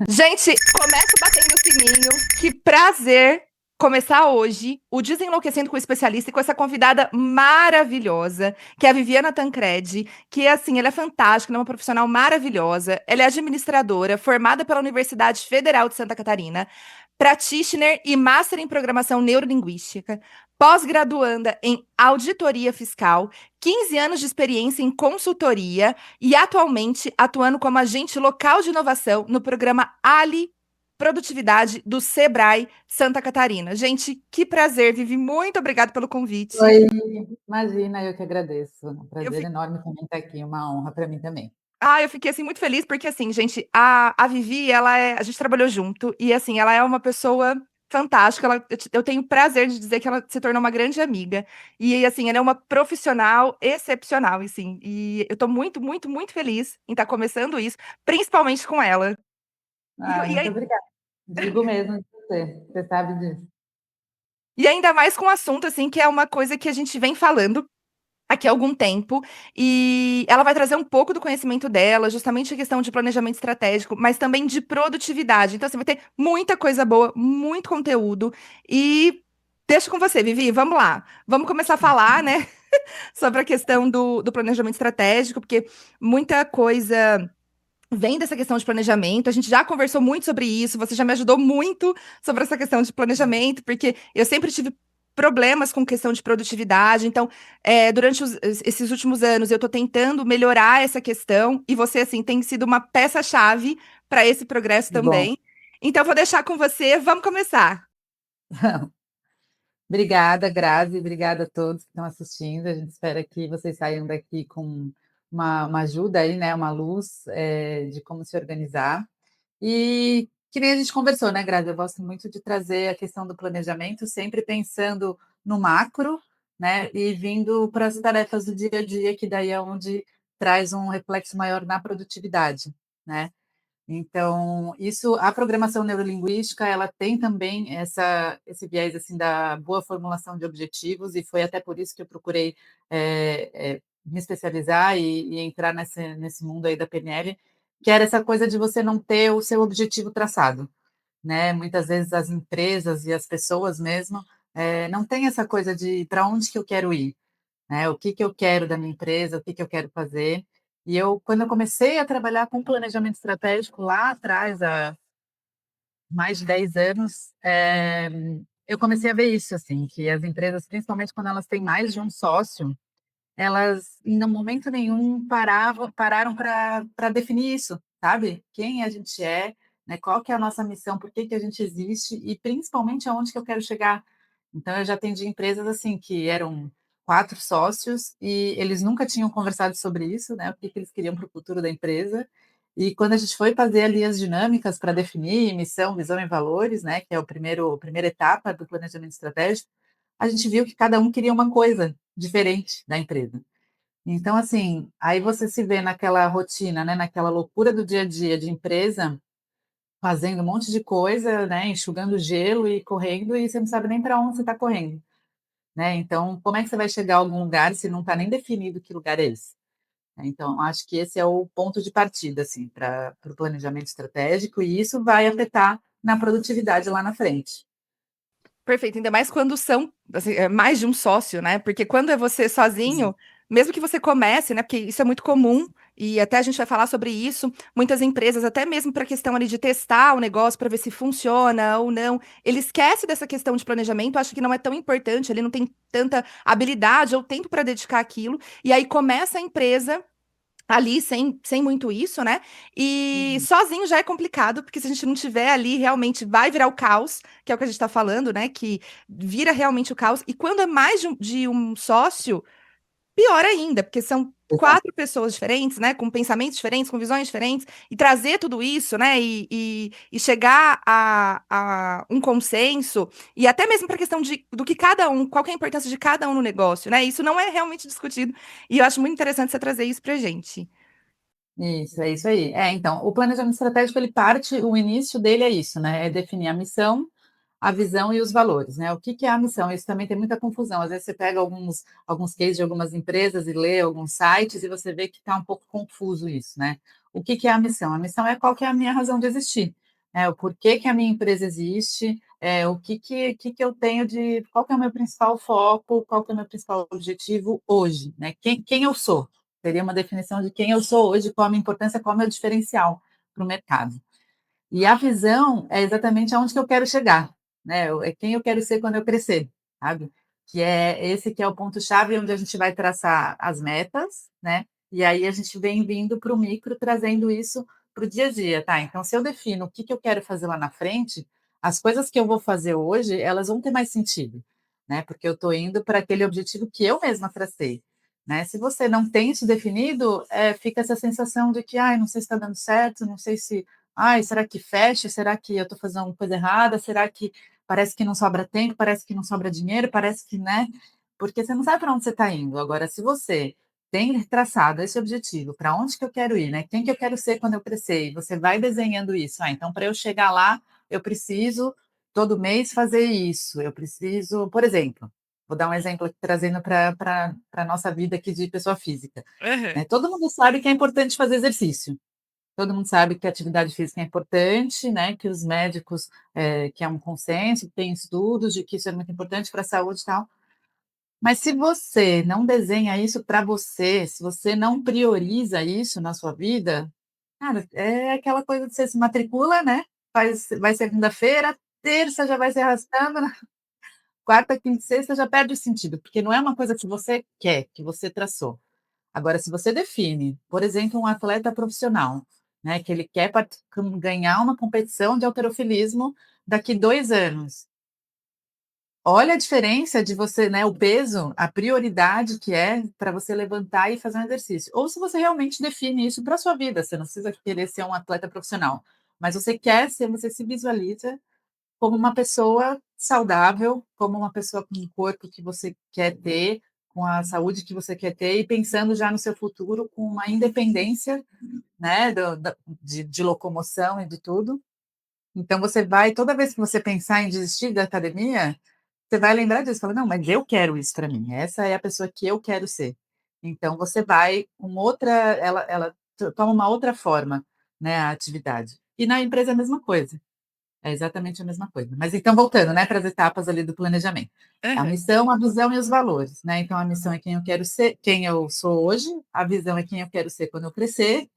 Gente, começa batendo o sininho. Que prazer começar hoje o Desenlouquecendo com o Especialista e com essa convidada maravilhosa, que é a Viviana Tancredi, que, assim, ela é fantástica, ela é uma profissional maravilhosa. Ela é administradora, formada pela Universidade Federal de Santa Catarina, practitioner e master em programação neurolinguística, pós-graduanda em auditoria fiscal, 15 anos de experiência em consultoria e atualmente atuando como agente local de inovação no programa Ali Produtividade do Sebrae Santa Catarina. Gente, que prazer, Vivi. Muito obrigada pelo convite. Oi, imagina, eu que agradeço. É um Eu, prazer fi... enorme também estar aqui, uma honra para mim também. eu fiquei assim muito feliz porque assim, gente, a Vivi, a gente trabalhou junto e assim, ela é uma pessoa fantástica. Eu tenho prazer de dizer que ela se tornou uma grande amiga e assim, ela é uma profissional excepcional, assim. E eu tô muito, muito, muito feliz em estar começando isso, principalmente com ela. E, Ah, e, muito aí- obrigada. Digo mesmo de você sabe disso. e ainda mais com o assunto assim, que é uma coisa que a gente vem falando aqui há algum tempo, e ela vai trazer um pouco do conhecimento dela, justamente a questão de planejamento estratégico, mas também de produtividade. Então, você vai ter muita coisa boa, muito conteúdo, e deixa com você, Vivi, vamos lá. Vamos começar a falar, né, sobre a questão do planejamento estratégico, porque muita coisa vem dessa questão de planejamento. A gente já conversou muito sobre isso, você já me ajudou muito sobre essa questão de planejamento, porque eu sempre tive problemas com questão de produtividade. Então, durante esses últimos anos, eu estou tentando melhorar essa questão, e você, assim, tem sido uma peça-chave para esse progresso Que bom. também. Então, eu vou deixar com você. Vamos começar. Obrigada, Grazi, obrigada a todos que estão assistindo. A gente espera que vocês saiam daqui com uma ajuda aí, né? Uma luz de como se organizar. E que nem a gente conversou, né, Grazi? Eu gosto muito de trazer a questão do planejamento, sempre pensando no macro, né? E vindo para as tarefas do dia a dia, que daí é onde traz um reflexo maior na produtividade, né? Então, isso, a programação neurolinguística, ela tem também esse viés assim da boa formulação de objetivos, e foi até por isso que eu procurei me especializar e entrar nesse mundo aí da PNL, que era essa coisa de você não ter o seu objetivo traçado, né? Muitas vezes as empresas e as pessoas mesmo não têm essa coisa de para onde que eu quero ir, né? O que que eu quero da minha empresa, o que que eu quero fazer. E eu, quando eu comecei a trabalhar com planejamento estratégico lá atrás, há mais de 10 anos, eu comecei a ver isso, assim, que as empresas, principalmente quando elas têm mais de um sócio, elas, em momento nenhum, pararam para definir isso, sabe? Quem a gente é, né? Qual que é a nossa missão, por que que a gente existe e, principalmente, aonde que eu quero chegar. Então, eu já atendi empresas, assim, que eram 4 sócios e eles nunca tinham conversado sobre isso, né? O que que eles queriam para o futuro da empresa. E quando a gente foi fazer ali as dinâmicas para definir missão, visão e valores, né? Que é a primeira etapa do planejamento estratégico, a gente viu que cada um queria uma coisa diferente da empresa. Então, assim, aí você se vê naquela rotina, né, naquela loucura do dia a dia de empresa, fazendo um monte de coisa, né, enxugando gelo e correndo, e você não sabe nem para onde você está correndo, né? Então, como é que você vai chegar a algum lugar se não está nem definido que lugar é esse? Então, acho que esse é o ponto de partida, assim, para o planejamento estratégico, e isso vai afetar na produtividade lá na frente. Perfeito, ainda mais quando são assim, mais de um sócio, né? Porque quando é você sozinho, mesmo que você comece, né? Porque isso é muito comum, e até a gente vai falar sobre isso, muitas empresas, até mesmo para a questão ali de testar o negócio para ver se funciona ou não, ele esquece dessa questão de planejamento, acha que não é tão importante, ele não tem tanta habilidade ou tempo para dedicar aquilo, e aí começa a empresa ali sem muito isso, né? E Uhum. sozinho já é complicado, porque se a gente não tiver ali, realmente vai virar o caos, que é o que a gente tá falando, né? Que vira realmente o caos. E quando é mais de um sócio, pior ainda, porque são Exato. quatro pessoas diferentes, né? Com pensamentos diferentes, com visões diferentes, e trazer tudo isso, né? E chegar a um consenso, e até mesmo para a questão do que cada um, qual que é a importância de cada um no negócio, né? Isso não é realmente discutido, e eu acho muito interessante você trazer isso pra gente. Isso, é isso aí. Então, o planejamento estratégico, ele parte, o início dele é isso, né? É definir a missão, a visão e os valores, né? O que que é a missão? Isso também tem muita confusão. Às vezes você pega alguns cases de algumas empresas e lê alguns sites e você vê que está um pouco confuso isso, né? O que que é a missão? A missão é qual que é a minha razão de existir, O porquê que a minha empresa existe, o que eu tenho de qual que é o meu principal foco, qual que é o meu principal objetivo hoje, né? Quem eu sou? Seria uma definição de quem eu sou hoje, qual a minha importância, qual é o meu diferencial para o mercado. E a visão é exatamente aonde que eu quero chegar, né? É quem eu quero ser quando eu crescer, sabe? Que é esse que é o ponto-chave onde a gente vai traçar as metas, né? E aí a gente vem vindo para o micro, trazendo isso para o dia a dia, tá? Então, se eu defino o que eu quero fazer lá na frente, as coisas que eu vou fazer hoje, elas vão ter mais sentido, né? Porque eu estou indo para aquele objetivo que eu mesma tracei. Né? Se você não tem isso definido, fica essa sensação de que, não sei se está dando certo, não sei se ai, será que fecha? Será que eu estou fazendo uma coisa errada? Será que parece que não sobra tempo? Parece que não sobra dinheiro? Parece que, né? Porque você não sabe para onde você está indo. Agora, se você tem traçado esse objetivo, para onde que eu quero ir, né? Quem que eu quero ser quando eu crescer? E você vai desenhando isso. Então, para eu chegar lá, eu preciso todo mês fazer isso. Eu preciso, por exemplo, vou dar um exemplo aqui, trazendo para a nossa vida aqui de pessoa física. Aham. Né? Todo mundo sabe que é importante fazer exercício. Todo mundo sabe que a atividade física é importante, né? Que os médicos, que é um consenso, tem estudos de que isso é muito importante para a saúde e tal. Mas se você não desenha isso para você, se você não prioriza isso na sua vida, cara, é aquela coisa de você se matricula, né? Vai segunda-feira, terça já vai se arrastando, né? Quarta, quinta e sexta já perde o sentido, porque não é uma coisa que você quer, que você traçou. Agora, se você define, por exemplo, um atleta profissional, né, que ele quer ganhar uma competição de halterofilismo daqui 2 anos. Olha a diferença de você, né, o peso, a prioridade que é para você levantar e fazer um exercício. Ou se você realmente define isso para a sua vida, você não precisa querer ser um atleta profissional, mas você quer ser, você se visualiza como uma pessoa saudável, como uma pessoa com o corpo que você quer ter, com a saúde que você quer ter e pensando já no seu futuro com uma independência, né, de locomoção e de tudo. Então você vai, toda vez que você pensar em desistir da academia, você vai lembrar disso, fala, não, mas eu quero isso para mim, essa é a pessoa que eu quero ser. Então você vai com outra, ela toma uma outra forma, né, a atividade. E na empresa é a mesma coisa. É exatamente a mesma coisa. Mas então, voltando, né, para as etapas ali do planejamento. A Aham. missão, a visão e os valores, né? Então, a missão é quem eu quero ser, quem eu sou hoje, a visão é quem eu quero ser quando eu crescer,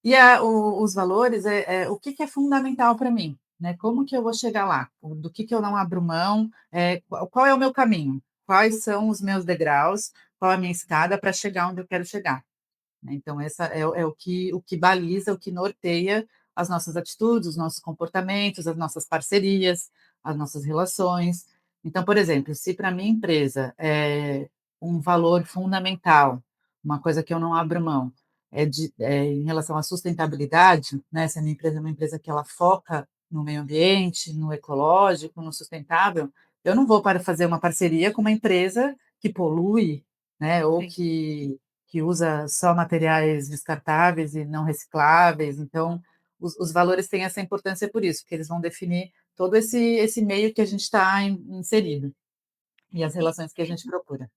e os valores o que é fundamental para mim, né? Como que eu vou chegar lá? Do que eu não abro mão? Qual é o meu caminho? Quais são os meus degraus? Qual a minha escada para chegar onde eu quero chegar? Né? Então, essa o que baliza, o que norteia as nossas atitudes, os nossos comportamentos, as nossas parcerias, as nossas relações. Então, por exemplo, se para minha empresa é um valor fundamental, uma coisa que eu não abro mão, em relação à sustentabilidade, né? Se a minha empresa é uma empresa que ela foca no meio ambiente, no ecológico, no sustentável, eu não vou para fazer uma parceria com uma empresa que polui, né? Ou Sim. que usa só materiais descartáveis e não recicláveis. Então, os valores têm essa importância por isso, porque eles vão definir todo esse meio que a gente está inserido e as relações que a gente procura.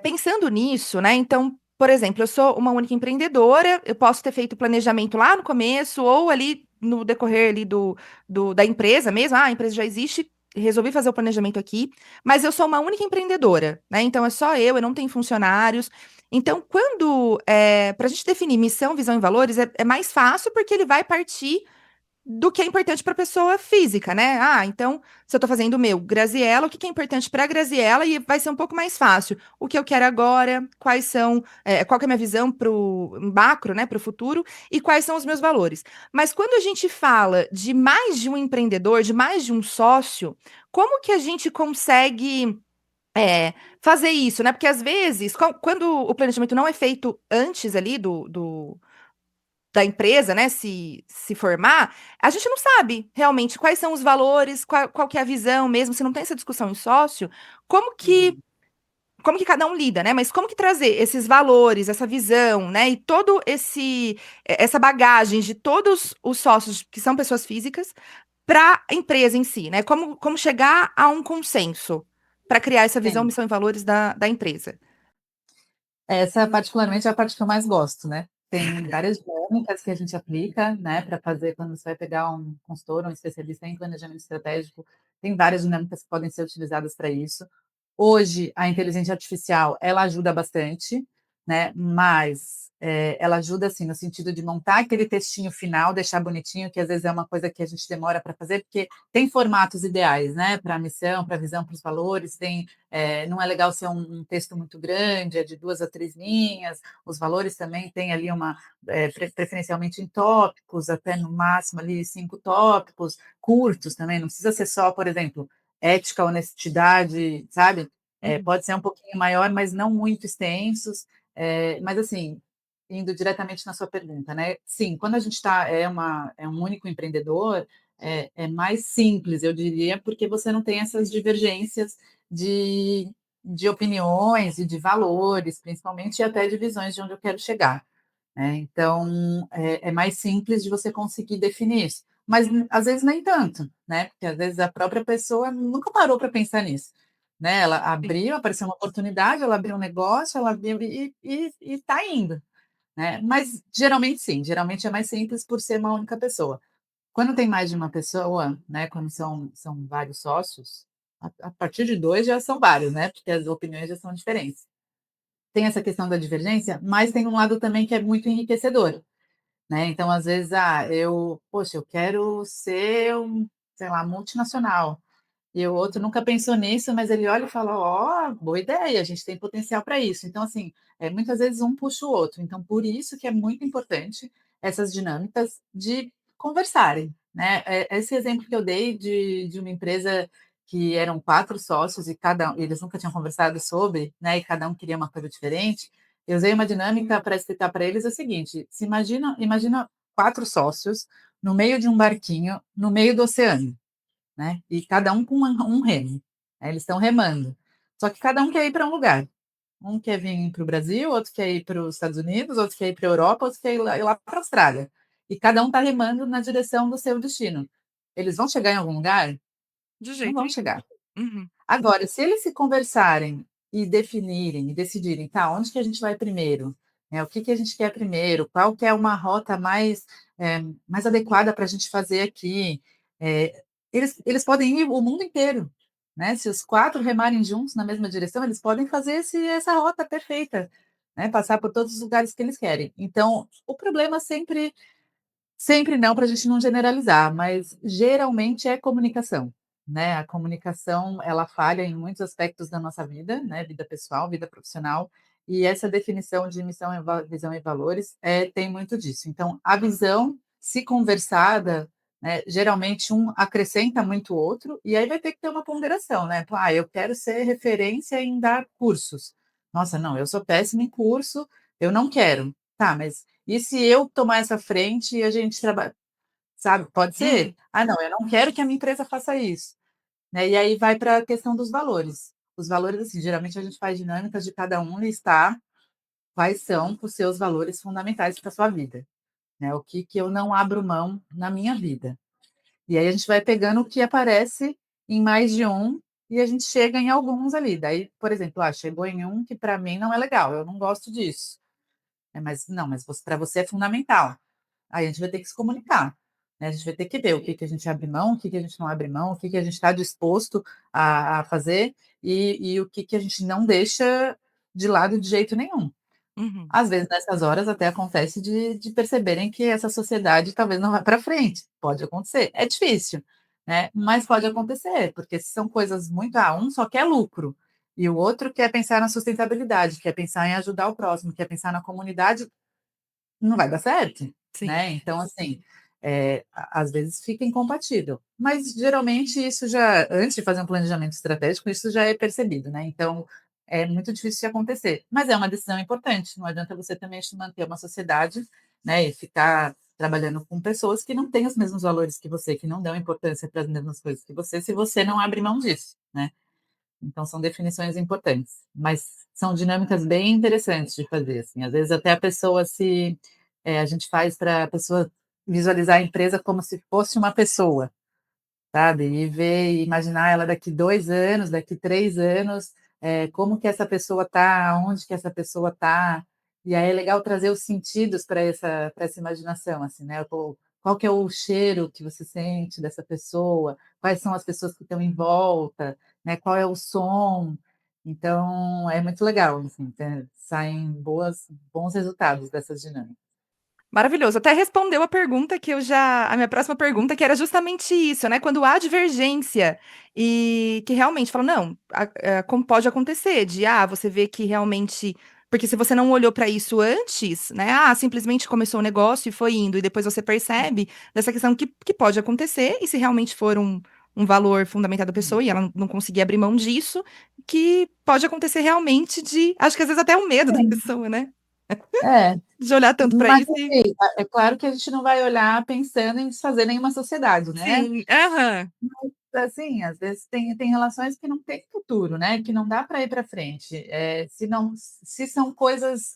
Pensando nisso, né? Então, por exemplo, eu sou uma única empreendedora, eu posso ter feito o planejamento lá no começo, ou ali no decorrer ali da empresa mesmo. Ah, a empresa já existe, resolvi fazer o planejamento aqui, mas eu sou uma única empreendedora, né? Então é só eu não tenho funcionários. Então, para a gente definir missão, visão e valores, é mais fácil porque ele vai partir do que é importante para a pessoa física, né? Ah, então, se eu estou fazendo o meu Graziella, o que que é importante para a Graziella e vai ser um pouco mais fácil. O que eu quero agora, qual que é a minha visão para o macro, né, para o futuro e quais são os meus valores. Mas quando a gente fala de mais de um empreendedor, de mais de um sócio, como que a gente consegue fazer isso, né? Porque às vezes, quando o planejamento não é feito antes ali da empresa, né, se formar, a gente não sabe realmente quais são os valores, qual que é a visão mesmo, se não tem essa discussão em sócio, como que, Uhum. como que cada um lida, né? Mas como que trazer esses valores, essa visão, né, e todo essa bagagem de todos os sócios que são pessoas físicas para a empresa em si, né? Como chegar a um consenso para criar essa visão, Sim. missão e valores da empresa. Essa particularmente é a parte que eu mais gosto, né? Tem várias dinâmicas que a gente aplica, né, para fazer quando você vai pegar um consultor, um especialista em planejamento estratégico, tem várias dinâmicas que podem ser utilizadas para isso. Hoje, a inteligência artificial, ela ajuda bastante, né, mas, ela ajuda, assim, no sentido de montar aquele textinho final, deixar bonitinho, que às vezes é uma coisa que a gente demora para fazer, porque tem formatos ideais, né, para a missão, para a visão, para os valores, tem, não é legal ser um texto muito grande, é de 2 a 3 linhas, os valores também tem ali uma, preferencialmente em tópicos, até no máximo ali 5 tópicos, curtos também, não precisa ser só, por exemplo, ética, honestidade, sabe? Uhum. Pode ser um pouquinho maior, mas não muito extensos. Mas assim, indo diretamente na sua pergunta, né? Sim, quando a gente está é um único empreendedor, é mais simples, eu diria, porque você não tem essas divergências de, de opiniões e de valores, principalmente, e até de visões de onde eu quero chegar, né? Então, é mais simples de você conseguir definir isso. Mas, às vezes, nem tanto, né? Porque, às vezes, a própria pessoa nunca parou para pensar nisso, né? Ela Sim. abriu, apareceu uma oportunidade, ela abriu um negócio, ela abriu e está indo, né? Mas, geralmente, sim. Geralmente é mais simples por ser uma única pessoa. Quando tem mais de uma pessoa, né? Quando são vários sócios, a partir de 2 já são vários, né? Porque as opiniões já são diferentes. Tem essa questão da divergência, mas tem um lado também que é muito enriquecedor, né? Então, às vezes, poxa, eu quero ser sei lá, multinacional. E o outro nunca pensou nisso, mas ele olha e fala: "Ó, boa ideia, a gente tem potencial para isso". Então, assim, muitas vezes um puxa o outro. Então, por isso que é muito importante essas dinâmicas de conversarem, né. Esse exemplo que eu dei de uma empresa que eram 4 sócios e eles nunca tinham conversado sobre, né, e cada um queria uma coisa diferente, eu usei uma dinâmica para explicar para eles o seguinte: se imagina 4 sócios no meio de um barquinho, no meio do oceano, né? E cada um com um remo. Aí eles estão remando. Só que cada um quer ir para um lugar. Um quer vir para o Brasil, outro quer ir para os Estados Unidos, outro quer ir para a Europa, outro quer ir lá para a Austrália. E cada um está remando na direção do seu destino. Eles vão chegar em algum lugar? De Não jeito vão nenhum. chegar. Uhum. Agora, se eles se conversarem e definirem e decidirem, tá, onde que a gente vai primeiro? O que que a gente quer primeiro? Qual que é uma rota mais adequada para a gente fazer aqui? Eles podem ir o mundo inteiro, né? Se os 4 remarem juntos na mesma direção, eles podem fazer essa rota perfeita, né? Passar por todos os lugares que eles querem. Então, o problema sempre não, para a gente não generalizar, mas geralmente é comunicação, né, a comunicação ela falha em muitos aspectos da nossa vida, né, vida pessoal, vida profissional, e essa definição de missão e visão e valores, tem muito disso. Então, a visão, se conversada, né, geralmente um acrescenta muito o outro, e aí vai ter que ter uma ponderação, né, eu quero ser referência em dar cursos. Nossa, não, eu sou péssima em curso, eu não quero. Tá, mas e se eu tomar essa frente e a gente trabalha, sabe, pode ser? Uhum. "Ah, não, eu não quero que a minha empresa faça isso", né, e aí vai para a questão dos valores. Os valores, assim, geralmente a gente faz dinâmicas de cada um listar quais são os seus valores fundamentais para sua vida, né, o que que eu não abro mão na minha vida. E aí a gente vai pegando o que aparece em mais de um, e a gente chega em alguns ali. Daí, por exemplo, chegou em um que para mim não é legal, eu não gosto disso. Mas não, mas para você é fundamental. Aí a gente vai ter que se comunicar, né, a gente vai ter que ver o que que a gente abre mão, o que que a gente não abre mão, o que que a gente está disposto a fazer e o que que a gente não deixa de lado de jeito nenhum. Uhum. Às vezes, nessas horas, até acontece de perceberem que essa sociedade talvez não vá para frente, pode acontecer. É difícil, né, mas pode acontecer, porque são coisas muito um só quer lucro, e o outro quer pensar na sustentabilidade, quer pensar em ajudar o próximo, quer pensar na comunidade, não vai dar certo, Sim. né. Então, assim, às vezes fica incompatível, mas geralmente isso já antes de fazer um planejamento estratégico, isso já é percebido, né, então é muito difícil de acontecer, mas é uma decisão importante, não adianta você também se manter uma sociedade, né, e ficar trabalhando com pessoas que não têm os mesmos valores que você, que não dão importância para as mesmas coisas que você, se você não abre mão disso, né. Então são definições importantes, mas são dinâmicas bem interessantes de fazer, assim, às vezes até a pessoa a gente faz para a pessoa visualizar a empresa como se fosse uma pessoa, sabe, e ver e imaginar ela daqui 2 anos, daqui 3 anos, como que essa pessoa está, onde que essa pessoa está, E aí é legal trazer os sentidos para essa imaginação, assim, né? Qual que é o cheiro que você sente dessa pessoa? Quais são as pessoas que estão em volta, né? Qual é o som? Então, é muito legal, assim, saem bons resultados dessas dinâmicas. Maravilhoso. Até respondeu a pergunta que eu já. A minha próxima pergunta, que era justamente isso, né? Quando há divergência e que realmente fala, não, como pode acontecer, de você vê que realmente. Porque se você não olhou para isso antes, né? Simplesmente começou o negócio e foi indo, e depois você percebe dessa questão que pode acontecer, e se realmente for um valor fundamental da pessoa e ela não conseguir abrir mão disso, que pode acontecer realmente de. Acho que às vezes até o medo da pessoa, né? É, De olhar tanto para mas isso e. assim, é claro que a gente não vai olhar pensando em desfazer nenhuma sociedade, né? Sim, aham. Assim, às vezes tem relações que não têm futuro, né? Que não dá para ir para frente. Se são coisas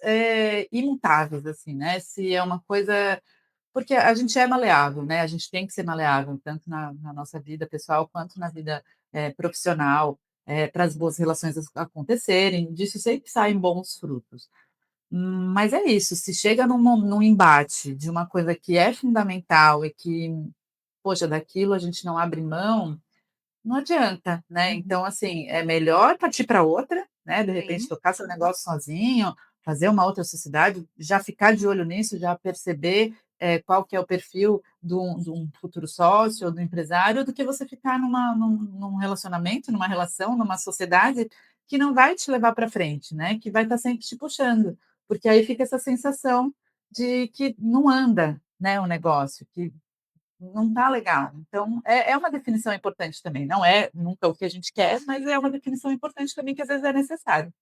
imutáveis, assim, né? Se é uma coisa. Porque a gente é maleável, né? A gente tem que ser maleável, tanto na nossa vida pessoal quanto na vida profissional, para as boas relações acontecerem. Disso sempre saem bons frutos. Mas é isso, se chega num embate de uma coisa que é fundamental e que, poxa, daquilo a gente não abre mão, não adianta, né. Uhum. Então, assim, é melhor partir para outra, né, de repente Sim. tocar seu negócio sozinho, fazer uma outra sociedade, já ficar de olho nisso, já perceber, qual que é o perfil de um futuro sócio ou do empresário, do que você ficar num relacionamento, numa relação, numa sociedade que não vai te levar para frente, né, que vai estar sempre te puxando, porque aí fica essa sensação de que não anda, né, o negócio, que não está legal. Então, é uma definição importante também. Não é nunca o que a gente quer, mas é uma definição importante também que às vezes é necessário.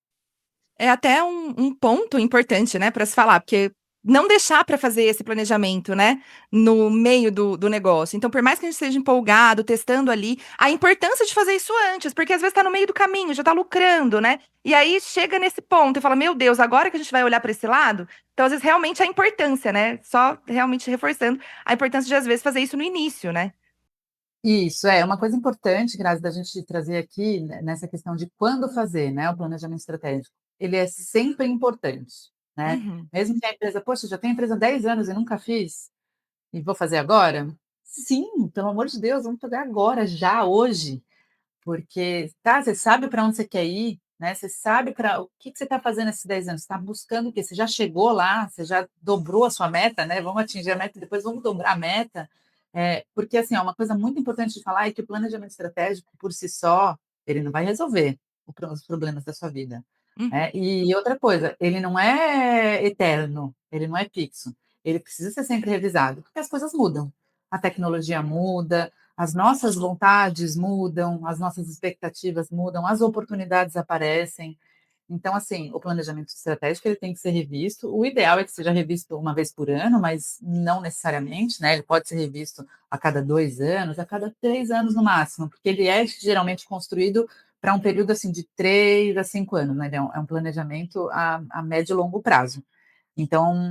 É até um ponto importante, né, para se falar, porque não deixar para fazer esse planejamento, né, no meio do negócio. Então, por mais que a gente esteja empolgado, testando ali, a importância de fazer isso antes, porque às vezes está no meio do caminho, já está lucrando, né? E aí chega nesse ponto e fala: Meu Deus, agora que a gente vai olhar para esse lado. Então, às vezes, realmente a importância, né? Só realmente reforçando a importância de, às vezes, fazer isso no início, né? Isso, é uma coisa importante, Grazi, da gente trazer aqui, né, nessa questão de quando fazer, né, o planejamento estratégico. Ele é sempre importante, né? Uhum. Mesmo que a empresa, poxa, já tenho a empresa há 10 anos e nunca fiz, e vou fazer agora? Sim, pelo amor de Deus, vamos fazer agora, já, hoje. Porque, tá, você sabe para onde você quer ir, né? Você sabe para o que você está fazendo esses 10 anos. Você está buscando o quê? Você já chegou lá, você já dobrou a sua meta, né? Vamos atingir a meta, depois vamos dobrar a meta. Porque, assim, uma coisa muito importante de falar é que o planejamento estratégico, por si só, ele não vai resolver os problemas da sua vida. Uhum. Né? E outra coisa, ele não é eterno, ele não é fixo. Ele precisa ser sempre revisado, porque as coisas mudam. A tecnologia muda, as nossas vontades mudam, as nossas expectativas mudam, as oportunidades aparecem. Então, assim, o planejamento estratégico ele tem que ser revisto. O ideal é que seja revisto uma vez por ano, mas não necessariamente, né? Ele pode ser revisto a cada 2 anos, a cada 3 anos no máximo, porque ele é geralmente construído para um período assim de 3 a 5 anos, né? Ele é um planejamento a médio e longo prazo. Então,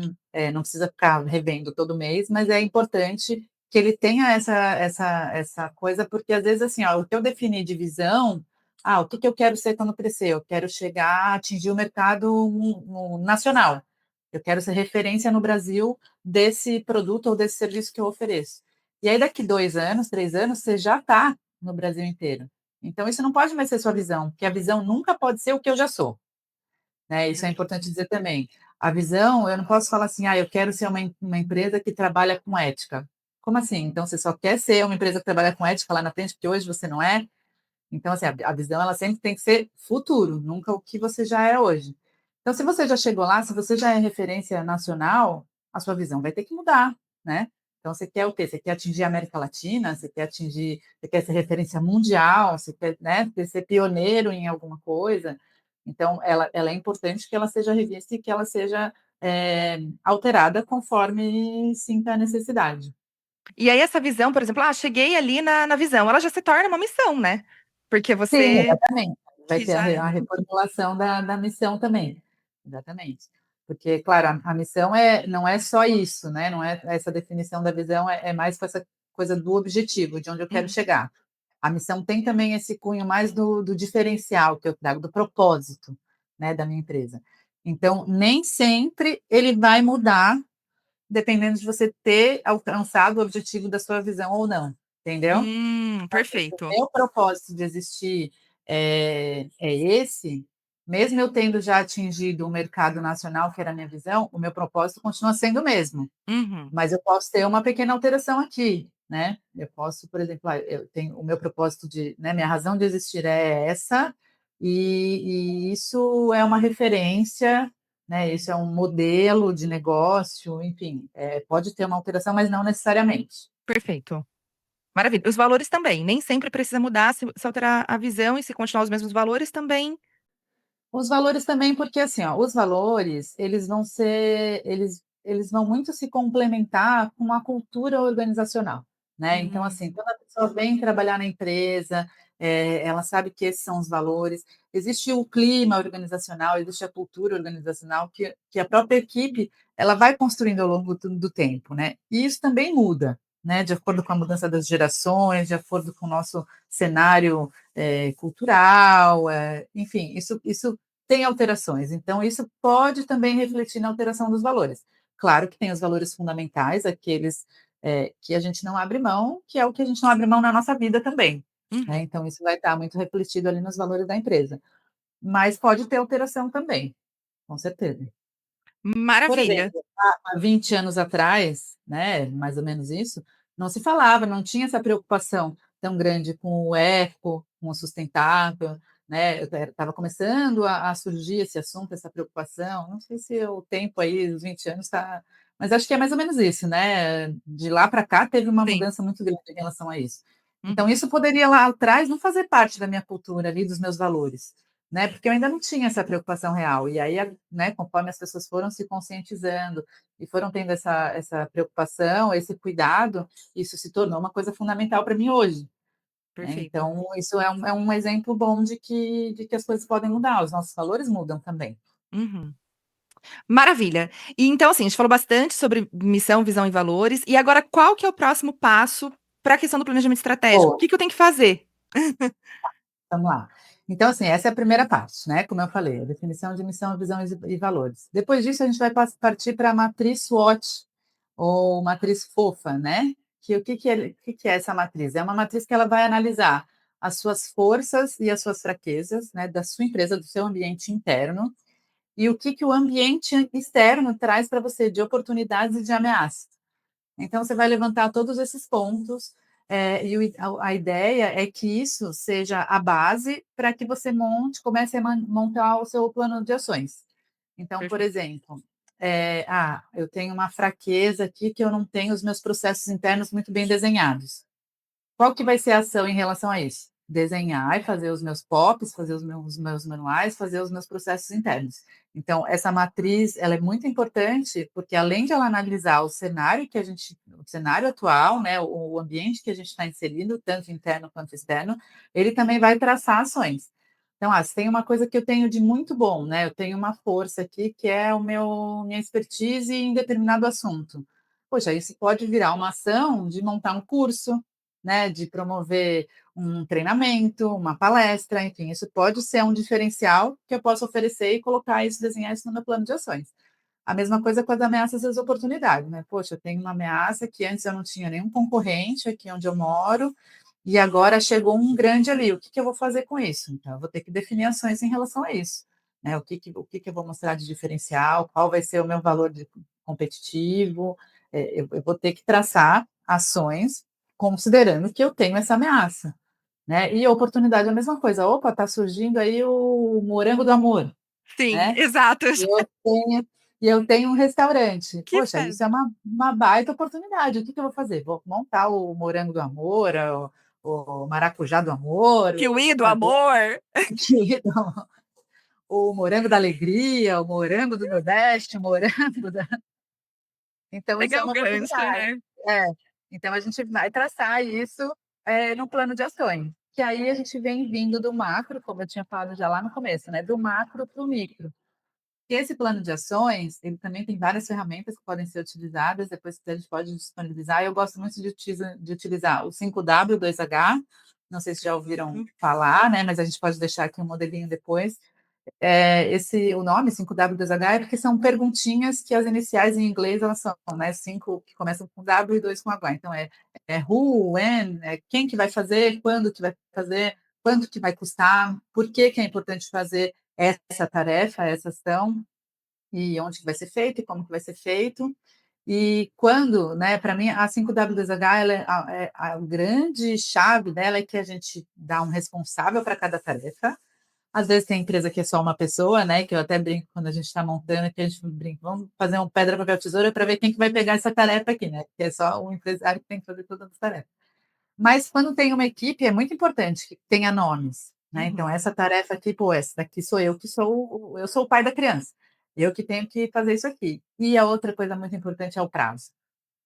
não precisa ficar revendo todo mês, mas é importante que ele tenha essa coisa, porque às vezes, assim, ó, o que eu defini de visão, o que que eu quero ser quando crescer? Eu quero chegar a atingir o mercado nacional. Eu quero ser referência no Brasil desse produto ou desse serviço que eu ofereço. E aí, daqui 2 anos, 3 anos, você já está no Brasil inteiro. Então, isso não pode mais ser sua visão, porque a visão nunca pode ser o que eu já sou, né? Isso é importante dizer também. A visão, eu não posso falar assim, eu quero ser uma empresa que trabalha com ética. Como assim? Então, você só quer ser uma empresa que trabalha com ética lá na frente, porque hoje você não é? Então, assim, a visão ela sempre tem que ser futuro, nunca o que você já é hoje. Então, se você já chegou lá, se você já é referência nacional, a sua visão vai ter que mudar, né? Então, você quer o quê? Você quer atingir a América Latina? Você quer ser referência mundial? Você quer, né, ser pioneiro em alguma coisa? Então, ela é importante que ela seja revista e que ela seja alterada conforme sinta a necessidade. E aí, essa visão, por exemplo, cheguei ali na visão, ela já se torna uma missão, né? Porque Sim, você exatamente. Vai que ter a já re é. a reformulação da missão também. Exatamente. Porque, claro, a missão não é só isso, né, não é essa definição da visão, é mais com essa coisa do objetivo, de onde eu quero Uhum. chegar. A missão tem também esse cunho mais do diferencial que eu trago, do propósito, né, da minha empresa. Então, nem sempre ele vai mudar, dependendo de você ter alcançado o objetivo da sua visão ou não, entendeu? Então, assim, se o Perfeito. meu propósito de existir é esse, mesmo eu tendo já atingido o mercado nacional, que era a minha visão, o meu propósito continua sendo o mesmo. Uhum. Mas eu posso ter uma pequena alteração aqui, né? Eu posso, por exemplo, eu tenho o meu propósito de, né, minha razão de existir é essa, e isso é uma referência, né? Isso é um modelo de negócio, enfim, pode ter uma alteração, mas não necessariamente. Perfeito. Maravilha. Os valores também, nem sempre precisa mudar, se alterar a visão e se continuar os mesmos valores também. Os valores também, porque assim, ó, os valores, eles vão muito se complementar com a cultura organizacional, né? Então, assim, Uhum. quando a pessoa vem trabalhar na empresa, ela sabe que esses são os valores. Existe o clima organizacional, existe a cultura organizacional que a própria equipe ela vai construindo ao longo do tempo, né? E isso também muda, né? De acordo com a mudança das gerações, de acordo com o nosso cenário cultural, enfim, isso tem alterações. Então, isso pode também refletir na alteração dos valores. Claro que tem os valores fundamentais, aqueles que a gente não abre mão, que é o que a gente não abre mão na nossa vida também. Né? Uhum. Então, isso vai estar muito refletido ali nos valores da empresa. Mas pode ter alteração também, com certeza. Por Maravilha. exemplo, há 20 anos atrás, né, mais ou menos isso, não se falava, não tinha essa preocupação tão grande com o eco, com o sustentável, né? Estava começando a surgir esse assunto, essa preocupação. Não sei se o tempo aí, os 20 anos, está. Mas acho que é mais ou menos isso, né? De lá para cá teve uma Sim. mudança muito grande em relação a isso. Então, Uhum. isso poderia lá atrás não fazer parte da minha cultura ali, dos meus valores, né? Porque eu ainda não tinha essa preocupação real. E aí, né, conforme as pessoas foram se conscientizando e foram tendo essa preocupação, esse cuidado, isso se tornou uma coisa fundamental para mim hoje. Né? Perfeito. Então, isso é um exemplo bom de que as coisas podem mudar, os nossos valores mudam também. Uhum. Maravilha. E então, assim, a gente falou bastante sobre missão, visão e valores. E agora, qual que é o próximo passo para a questão do planejamento estratégico? O Boa, que que eu tenho que fazer? vamos lá. Então, assim, essa é a primeira parte, né? Como eu falei, a definição de missão, visão e valores. Depois disso, a gente vai partir para a matriz SWOT, ou matriz fofa, né? O que é essa matriz? É uma matriz que ela vai analisar as suas forças e as suas fraquezas, né, da sua empresa, do seu ambiente interno, e o que o ambiente externo traz para você de oportunidades e de ameaças. Então, você vai levantar todos esses pontos, a ideia é que isso seja a base para que você comece a montar o seu plano de ações. Então, por Perfeito. exemplo, eu tenho uma fraqueza aqui que eu não tenho os meus processos internos muito bem desenhados. Qual que vai ser a ação em relação a isso? Desenhar e fazer os meus POPs, fazer os meus manuais, fazer os meus processos internos. Então, essa matriz, ela é muito importante, porque além de ela analisar o cenário atual, né, o ambiente que a gente está inserindo, tanto interno quanto externo, ele também vai traçar ações. Então, se tem uma coisa que eu tenho de muito bom, né? Eu tenho uma força aqui que é minha expertise em determinado assunto. Poxa, isso pode virar uma ação de montar um curso, né, de promover um treinamento, uma palestra, enfim, isso pode ser um diferencial que eu posso oferecer e colocar isso, desenhar isso no meu plano de ações. A mesma coisa com as ameaças e as oportunidades, né? Poxa, eu tenho uma ameaça que antes eu não tinha nenhum concorrente aqui onde eu moro, e agora chegou um grande ali. O que eu vou fazer com isso? Então, eu vou ter que definir ações em relação a isso. Né? O que eu vou mostrar de diferencial, qual vai ser o meu valor competitivo. Eu vou ter que traçar ações considerando que eu tenho essa ameaça. Né? E a oportunidade é a mesma coisa. Opa, está surgindo aí o morango do amor. Sim, Né? exato. E eu tenho um restaurante. Que Poxa, fé. isso é uma baita oportunidade. O que eu vou fazer? Vou montar o morango do amor, o maracujá do amor, Kiwi do amor. o morango da alegria, o morango do Nordeste, o morango da... Então, isso é Legal o uma gancho, oportunidade. né? É. Então, a gente vai traçar isso no plano de ações. Que aí a gente vem vindo do macro, como eu tinha falado já lá no começo, né? Do macro para o micro. E esse plano de ações, ele também tem várias ferramentas que podem ser utilizadas, depois a gente pode disponibilizar. Eu gosto muito de utilizar o 5W2H, não sei se já ouviram Perfeito. falar, né? Mas a gente pode deixar aqui um modelinho depois, O nome 5W2H é porque são perguntinhas que as iniciais em inglês elas são, né? 5 que começam com W e 2 com H. Então é who, when, quem que vai fazer, quando que vai fazer, quanto que vai custar, por que que é importante fazer essa tarefa, essa ação, e onde que vai ser feito, e como que vai ser feito. E quando, né, para mim, a 5W2H, ela a grande chave dela é que a gente dá um responsável para cada tarefa. Às vezes tem empresa que é só uma pessoa, né? Que eu até brinco quando a gente está montando, que a gente brinca, vamos fazer um pedra, papel, tesoura para ver quem que vai pegar essa tarefa aqui, né? Que é só o empresário que tem que fazer todas as tarefas. Mas quando tem uma equipe, é muito importante que tenha nomes, né? Então, Uhum, essa tarefa aqui, pô, essa daqui sou eu que sou, eu sou o pai da criança. Eu que tenho que fazer isso aqui. E a outra coisa muito importante é o prazo,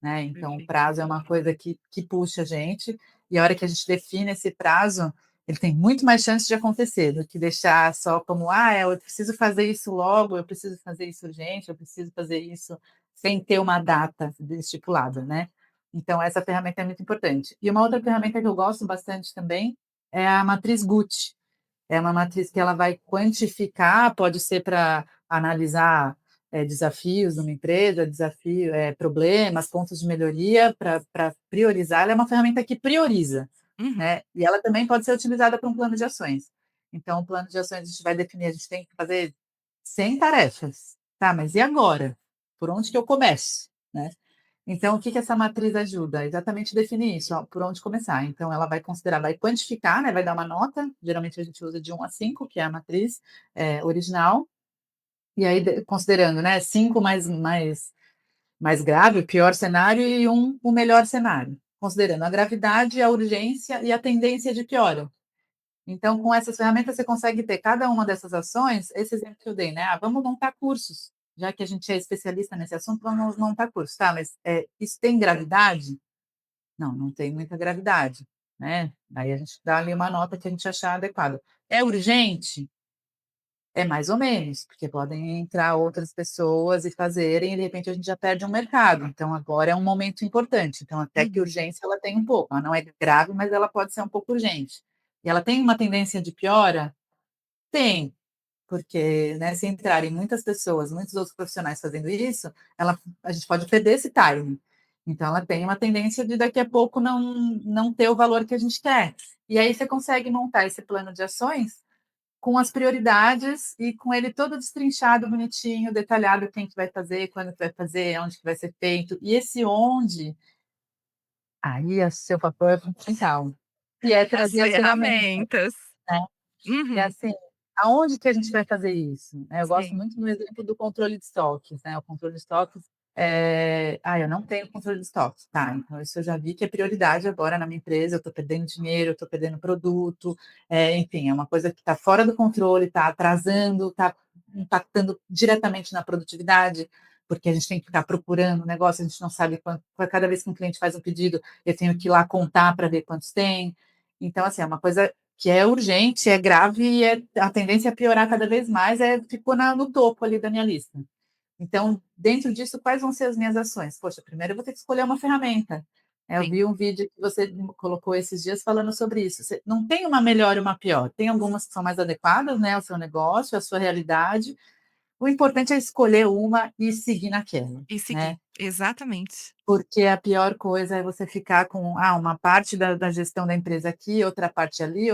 né? Então, o perfeito. prazo é uma coisa que puxa a gente, e a hora que a gente define esse prazo, ele tem muito mais chance de acontecer do que deixar só como, eu preciso fazer isso logo, eu preciso fazer isso urgente, eu preciso fazer isso sem ter uma data estipulada, né? Então, essa ferramenta é muito importante. E uma outra ferramenta que eu gosto bastante também é a matriz Gucci. É uma matriz que ela vai quantificar, pode ser para analisar desafios numa empresa, problemas, pontos de melhoria, para priorizar. Ela é uma ferramenta que prioriza, Uhum, né? E ela também pode ser utilizada para um plano de ações. Então, o plano de ações a gente vai definir, a gente tem que fazer 100 tarefas, tá? Mas e agora? Por onde que eu começo, né? Então, o que que essa matriz ajuda? Exatamente definir isso, ó, por onde começar. Então, ela vai considerar, vai quantificar, né, vai dar uma nota, geralmente a gente usa de 1 a 5, que é a matriz original, e aí, considerando, né, 5 mais grave, o pior cenário, e um o melhor cenário, considerando a gravidade, a urgência e a tendência de piora. Então, com essas ferramentas, você consegue ter cada uma dessas ações, esse exemplo que eu dei, né? Vamos montar cursos, já que a gente é especialista nesse assunto, vamos montar cursos, tá? Mas isso tem gravidade? Não, não tem muita gravidade, né? Aí a gente dá ali uma nota que a gente achar adequada. É urgente? É mais ou menos, porque podem entrar outras pessoas e fazerem, e de repente a gente já perde um mercado. Então, agora é um momento importante. Então, até que uhum, urgência ela tem um pouco. Ela não é grave, mas ela pode ser um pouco urgente. E ela tem uma tendência de piora? Tem, porque, né, se entrarem muitas pessoas, muitos outros profissionais fazendo isso, a gente pode perder esse time. Então, ela tem uma tendência de daqui a pouco não ter o valor que a gente quer. E aí você consegue montar esse plano de ações com as prioridades e com ele todo destrinchado, bonitinho, detalhado, quem que vai fazer, quando que vai fazer, onde que vai ser feito. E esse onde, aí é seu papel é fundamental, que é as trazer as ferramentas, ferramentas. né? E Uhum, assim, aonde que a gente vai fazer isso? Eu gosto sim. muito do exemplo do controle de estoques, né? O controle de estoques, eu não tenho controle de estoques, tá? Então, isso eu já vi que é prioridade agora na minha empresa, eu estou perdendo dinheiro, eu estou perdendo produto, enfim, é uma coisa que está fora do controle, está atrasando, está impactando diretamente na produtividade, porque a gente tem que ficar procurando o negócio, a gente não sabe quanto, cada vez que um cliente faz um pedido, eu tenho que ir lá contar para ver quantos tem. Então, assim, é uma coisa que é urgente, é grave e a tendência a piorar cada vez mais, ficou no topo ali da minha lista. Então, dentro disso, quais vão ser as minhas ações? Poxa, primeiro eu vou ter que escolher uma ferramenta. Eu Sim. vi um vídeo que você colocou esses dias falando sobre isso. Você não tem uma melhor e uma pior. Tem algumas que são mais adequadas, né, ao seu negócio, à sua realidade. O importante é escolher uma e seguir naquela, E seguir. né? Exatamente. Porque a pior coisa é você ficar com uma parte da gestão da empresa aqui, outra parte ali,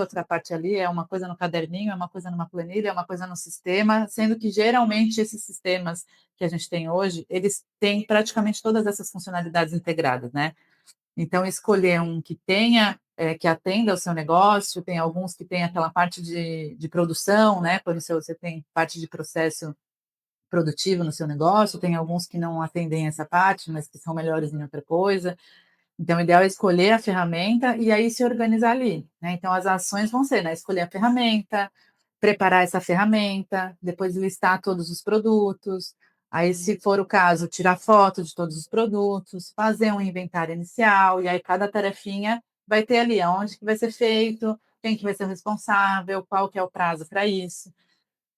é uma coisa no caderninho, é uma coisa numa planilha, é uma coisa no sistema, sendo que geralmente esses sistemas que a gente tem hoje, eles têm praticamente todas essas funcionalidades integradas, né? Então, escolher um que tenha, que atenda ao seu negócio, tem alguns que têm aquela parte de produção, né? Quando você tem parte de processo produtivo no seu negócio, tem alguns que não atendem essa parte, mas que são melhores em outra coisa. Então, o ideal é escolher a ferramenta e aí se organizar ali, né? Então, as ações vão ser, né? Escolher a ferramenta, preparar essa ferramenta, depois listar todos os produtos. Aí, se for o caso, tirar foto de todos os produtos, fazer um inventário inicial, e aí cada tarefinha vai ter ali aonde que vai ser feito, quem que vai ser o responsável, qual que é o prazo para isso.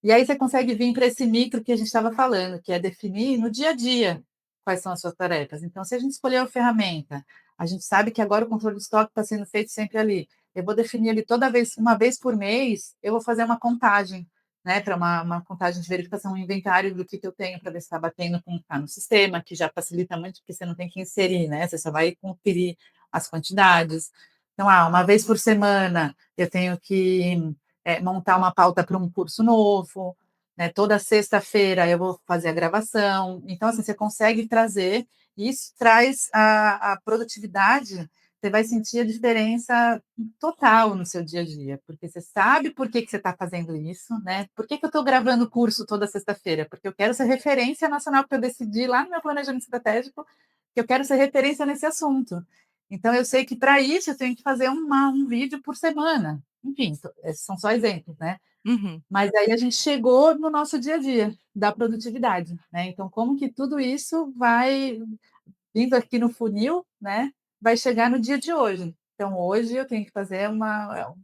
E aí você consegue vir para esse micro que a gente estava falando, que é definir no dia a dia quais são as suas tarefas. Então, se a gente escolher a ferramenta, a gente sabe que agora o controle de estoque está sendo feito sempre ali. Eu vou definir ali toda vez, uma vez por mês, eu vou fazer uma contagem. né, para uma contagem de verificação, um inventário do que eu tenho para ver se está batendo com o que está no sistema, que já facilita muito, porque você não tem que inserir, né, você só vai conferir as quantidades. Então, uma vez por semana eu tenho que montar uma pauta para um curso novo, né, toda sexta-feira eu vou fazer a gravação. Então, assim, você consegue trazer, e isso traz a produtividade, você vai sentir a diferença total no seu dia a dia, porque você sabe por que você está fazendo isso, né? Por que eu estou gravando o curso toda sexta-feira? Porque eu quero ser referência nacional, porque eu decidi lá no meu planejamento estratégico que eu quero ser referência nesse assunto. Então, eu sei que para isso eu tenho que fazer um vídeo por semana. Enfim, são só exemplos, né? Uhum, Mas aí a gente chegou no nosso dia a dia da produtividade, né? Então, como que tudo isso vai vindo aqui no funil, né, vai chegar no dia de hoje. Então, hoje eu tenho que fazer uma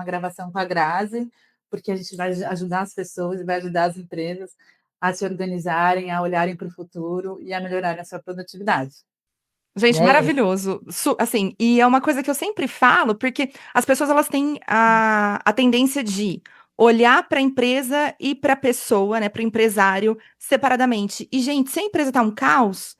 gravação com a Grazi, porque a gente vai ajudar as pessoas e vai ajudar as empresas a se organizarem, a olharem para o futuro e a melhorarem a sua produtividade, gente, né? maravilhoso. Assim, e é uma coisa que eu sempre falo, porque as pessoas elas têm a tendência de olhar para a empresa e para a pessoa, né, para o empresário separadamente. E, gente, se a empresa tá um caos,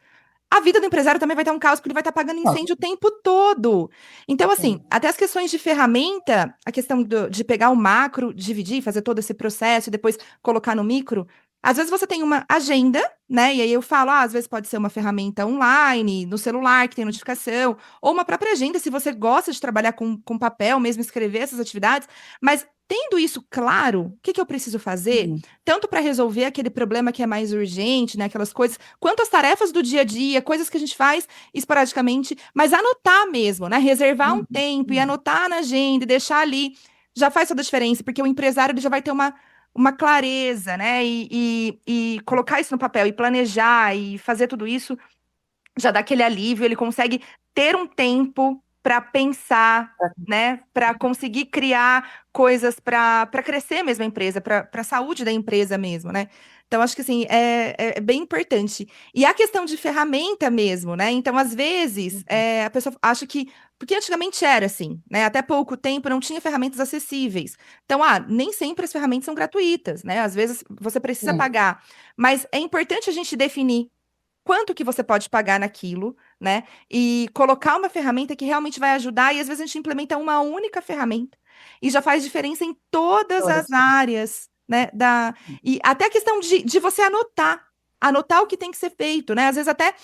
a vida do empresário também vai estar um caos, porque ele vai estar pagando Nossa, incêndio o tempo todo. Então, assim, sim. até as questões de ferramenta, a questão de pegar o macro, dividir, fazer todo esse processo e depois colocar no micro. Às vezes você tem uma agenda, né? E aí eu falo, às vezes pode ser uma ferramenta online, no celular, que tem notificação, ou uma própria agenda, se você gosta de trabalhar com papel, mesmo escrever essas atividades. Mas tendo isso claro, o que que eu preciso fazer? Hum, Tanto para resolver aquele problema que é mais urgente, né? Aquelas coisas quanto às tarefas do dia a dia, coisas que a gente faz esporadicamente, mas anotar mesmo, né? Reservar um hum, tempo e hum, anotar na agenda e deixar ali, já faz toda a diferença, porque o empresário ele já vai ter uma clareza, né? E colocar isso no papel e planejar e fazer tudo isso já dá aquele alívio, ele consegue ter um tempo para pensar, né, para conseguir criar coisas para crescer mesmo a empresa, para a saúde da empresa mesmo, né? Então, acho que assim, é bem importante. E a questão de ferramenta mesmo, né? Então, às vezes, a pessoa acha que. Porque antigamente era assim, né? Até pouco tempo não tinha ferramentas acessíveis. Então, nem sempre as ferramentas são gratuitas, né? Às vezes você precisa sim, pagar. Mas é importante a gente definir quanto que você pode pagar naquilo, né? E colocar uma ferramenta que realmente vai ajudar, e às vezes a gente implementa uma única ferramenta e já faz diferença em todas as todas. áreas, né? E até a questão de você anotar. Anotar o que tem que ser feito, né? Às vezes até,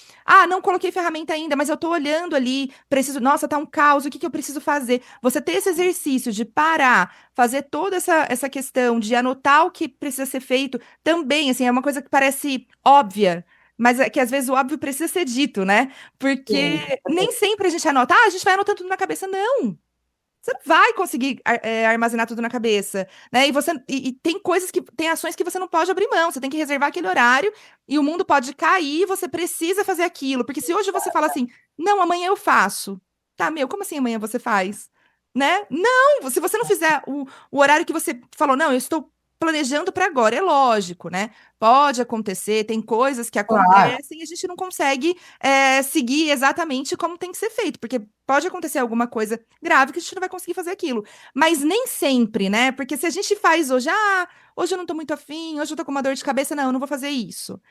não coloquei ferramenta ainda, mas eu tô olhando ali, preciso, nossa, tá um caos, o que que eu preciso fazer? Você ter esse exercício de parar, fazer toda essa questão de anotar o que precisa ser feito, também, assim, é uma coisa que parece óbvia, mas é que às vezes o óbvio precisa ser dito, né? Porque Sim, nem sempre a gente anota, a gente vai anotando tudo na cabeça. Não, você não vai conseguir armazenar tudo na cabeça, né? E tem coisas que, tem ações que você não pode abrir mão, você tem que reservar aquele horário e o mundo pode cair, você precisa fazer aquilo. Porque se hoje você fala assim, não, amanhã eu faço. Tá, meu, como assim amanhã você faz? Né? Não, se você não fizer o horário que você falou, não, eu estou planejando para agora, é lógico, né? Pode acontecer, tem coisas que claro. acontecem e a gente não consegue seguir exatamente como tem que ser feito, porque pode acontecer alguma coisa grave que a gente não vai conseguir fazer aquilo. Mas nem sempre, né? Porque se a gente faz hoje, hoje eu não tô muito afim, hoje eu tô com uma dor de cabeça, não, eu não vou fazer isso.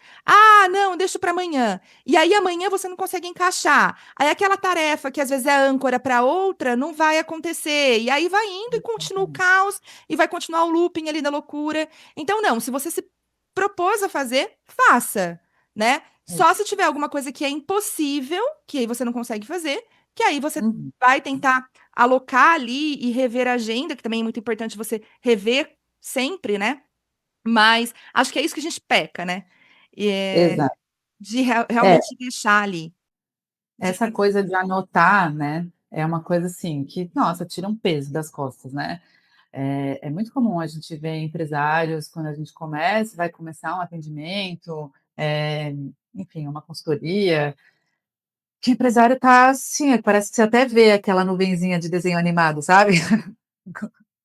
Não, deixa para amanhã. E aí amanhã você não consegue encaixar. Aí aquela tarefa que às vezes é âncora para outra não vai acontecer. E aí vai indo e continua o caos e vai continuar o looping ali da loucura. Então, não, se você se propôs a fazer, faça, né? Só se tiver alguma coisa que é impossível, que aí você não consegue fazer, que aí você Uhum, vai tentar alocar ali e rever a agenda, que também é muito importante você rever sempre, né? Mas acho que é isso que a gente peca, né? E exato. de É, realmente deixar ali, de essa fazer. coisa de anotar, né, é uma coisa assim que, nossa, tira um peso das costas, né? É muito comum a gente ver empresários, quando a gente vai começar um atendimento, enfim, uma consultoria, que o empresário está assim, parece que você até vê aquela nuvenzinha de desenho animado, sabe?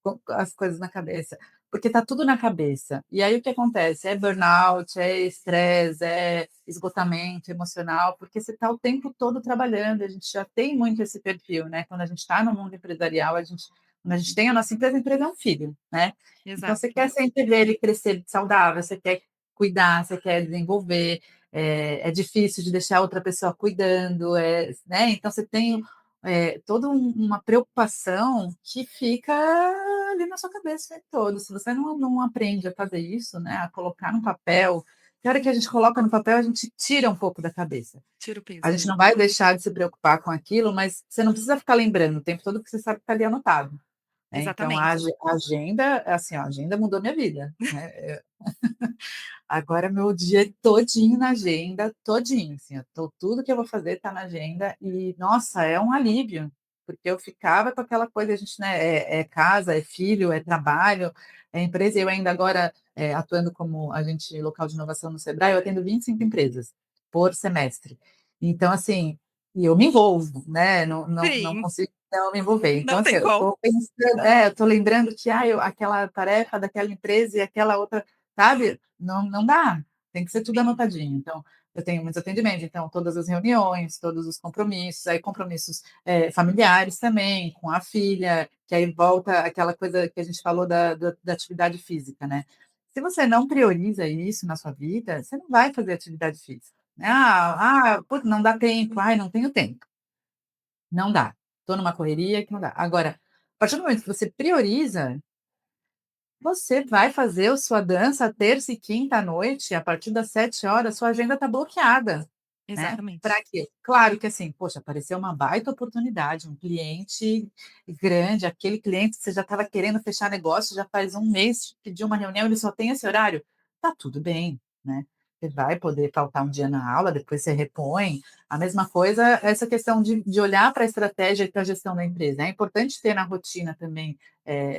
Com as coisas na cabeça, porque está tudo na cabeça. E aí o que acontece? É burnout, é estresse, é esgotamento emocional, porque você está o tempo todo trabalhando, a gente já tem muito esse perfil, né? Quando a gente está no mundo empresarial, a gente A gente tem a empresa é um filho, né? Então, você Exato. quer sempre ver ele crescer saudável, você quer cuidar, você quer desenvolver, é difícil de deixar outra pessoa cuidando, né? Então, você tem toda uma preocupação que fica ali na sua cabeça o tempo todo. Se você não aprende a fazer isso, né? A colocar no papel, que a hora que a gente coloca no papel, a gente tira um pouco da cabeça. Tira o A peso. gente não vai deixar de se preocupar com aquilo, mas você não precisa ficar lembrando o tempo todo, porque você sabe que está ali anotado. Né? Então, Exatamente. a agenda, assim, ó, a agenda mudou minha vida. Né? Agora meu dia é todinho na agenda, todinho, assim, tudo que eu vou fazer está na agenda e, nossa, é um alívio, porque eu ficava com aquela coisa, a gente, né, é casa, é filho, é trabalho, é empresa, eu ainda agora, atuando como agente local de inovação no Sebrae, eu atendo 25 empresas por semestre. Então, assim, e eu me envolvo, né, não Sim, consigo não me envolver. Então, não assim, tem eu como. estou pensando, eu estou lembrando que aquela tarefa daquela empresa e aquela outra, sabe? Não dá, tem que ser tudo Sim, anotadinho. Então, eu tenho muitos atendimentos, então, todas as reuniões, todos os compromissos, aí compromissos familiares também, com a filha, que aí volta aquela coisa que a gente falou da atividade física, né? Se você não prioriza isso na sua vida, você não vai fazer atividade física. Né? Putz, não dá tempo, ai, não tenho tempo. Não dá. Estou numa correria que não dá. Agora, a partir do momento que você prioriza, você vai fazer a sua dança terça e quinta à noite, a partir das 7 horas, sua agenda está bloqueada, né? exatamente. Para quê? Claro que assim, poxa, apareceu uma baita oportunidade, um cliente grande, aquele cliente que você já estava querendo fechar negócio, já faz um mês, pediu uma reunião, ele só tem esse horário, tá tudo bem, né? Você vai poder faltar um dia na aula, depois você repõe. A mesma coisa, essa questão de olhar para a estratégia e para a gestão da empresa. É importante ter na rotina também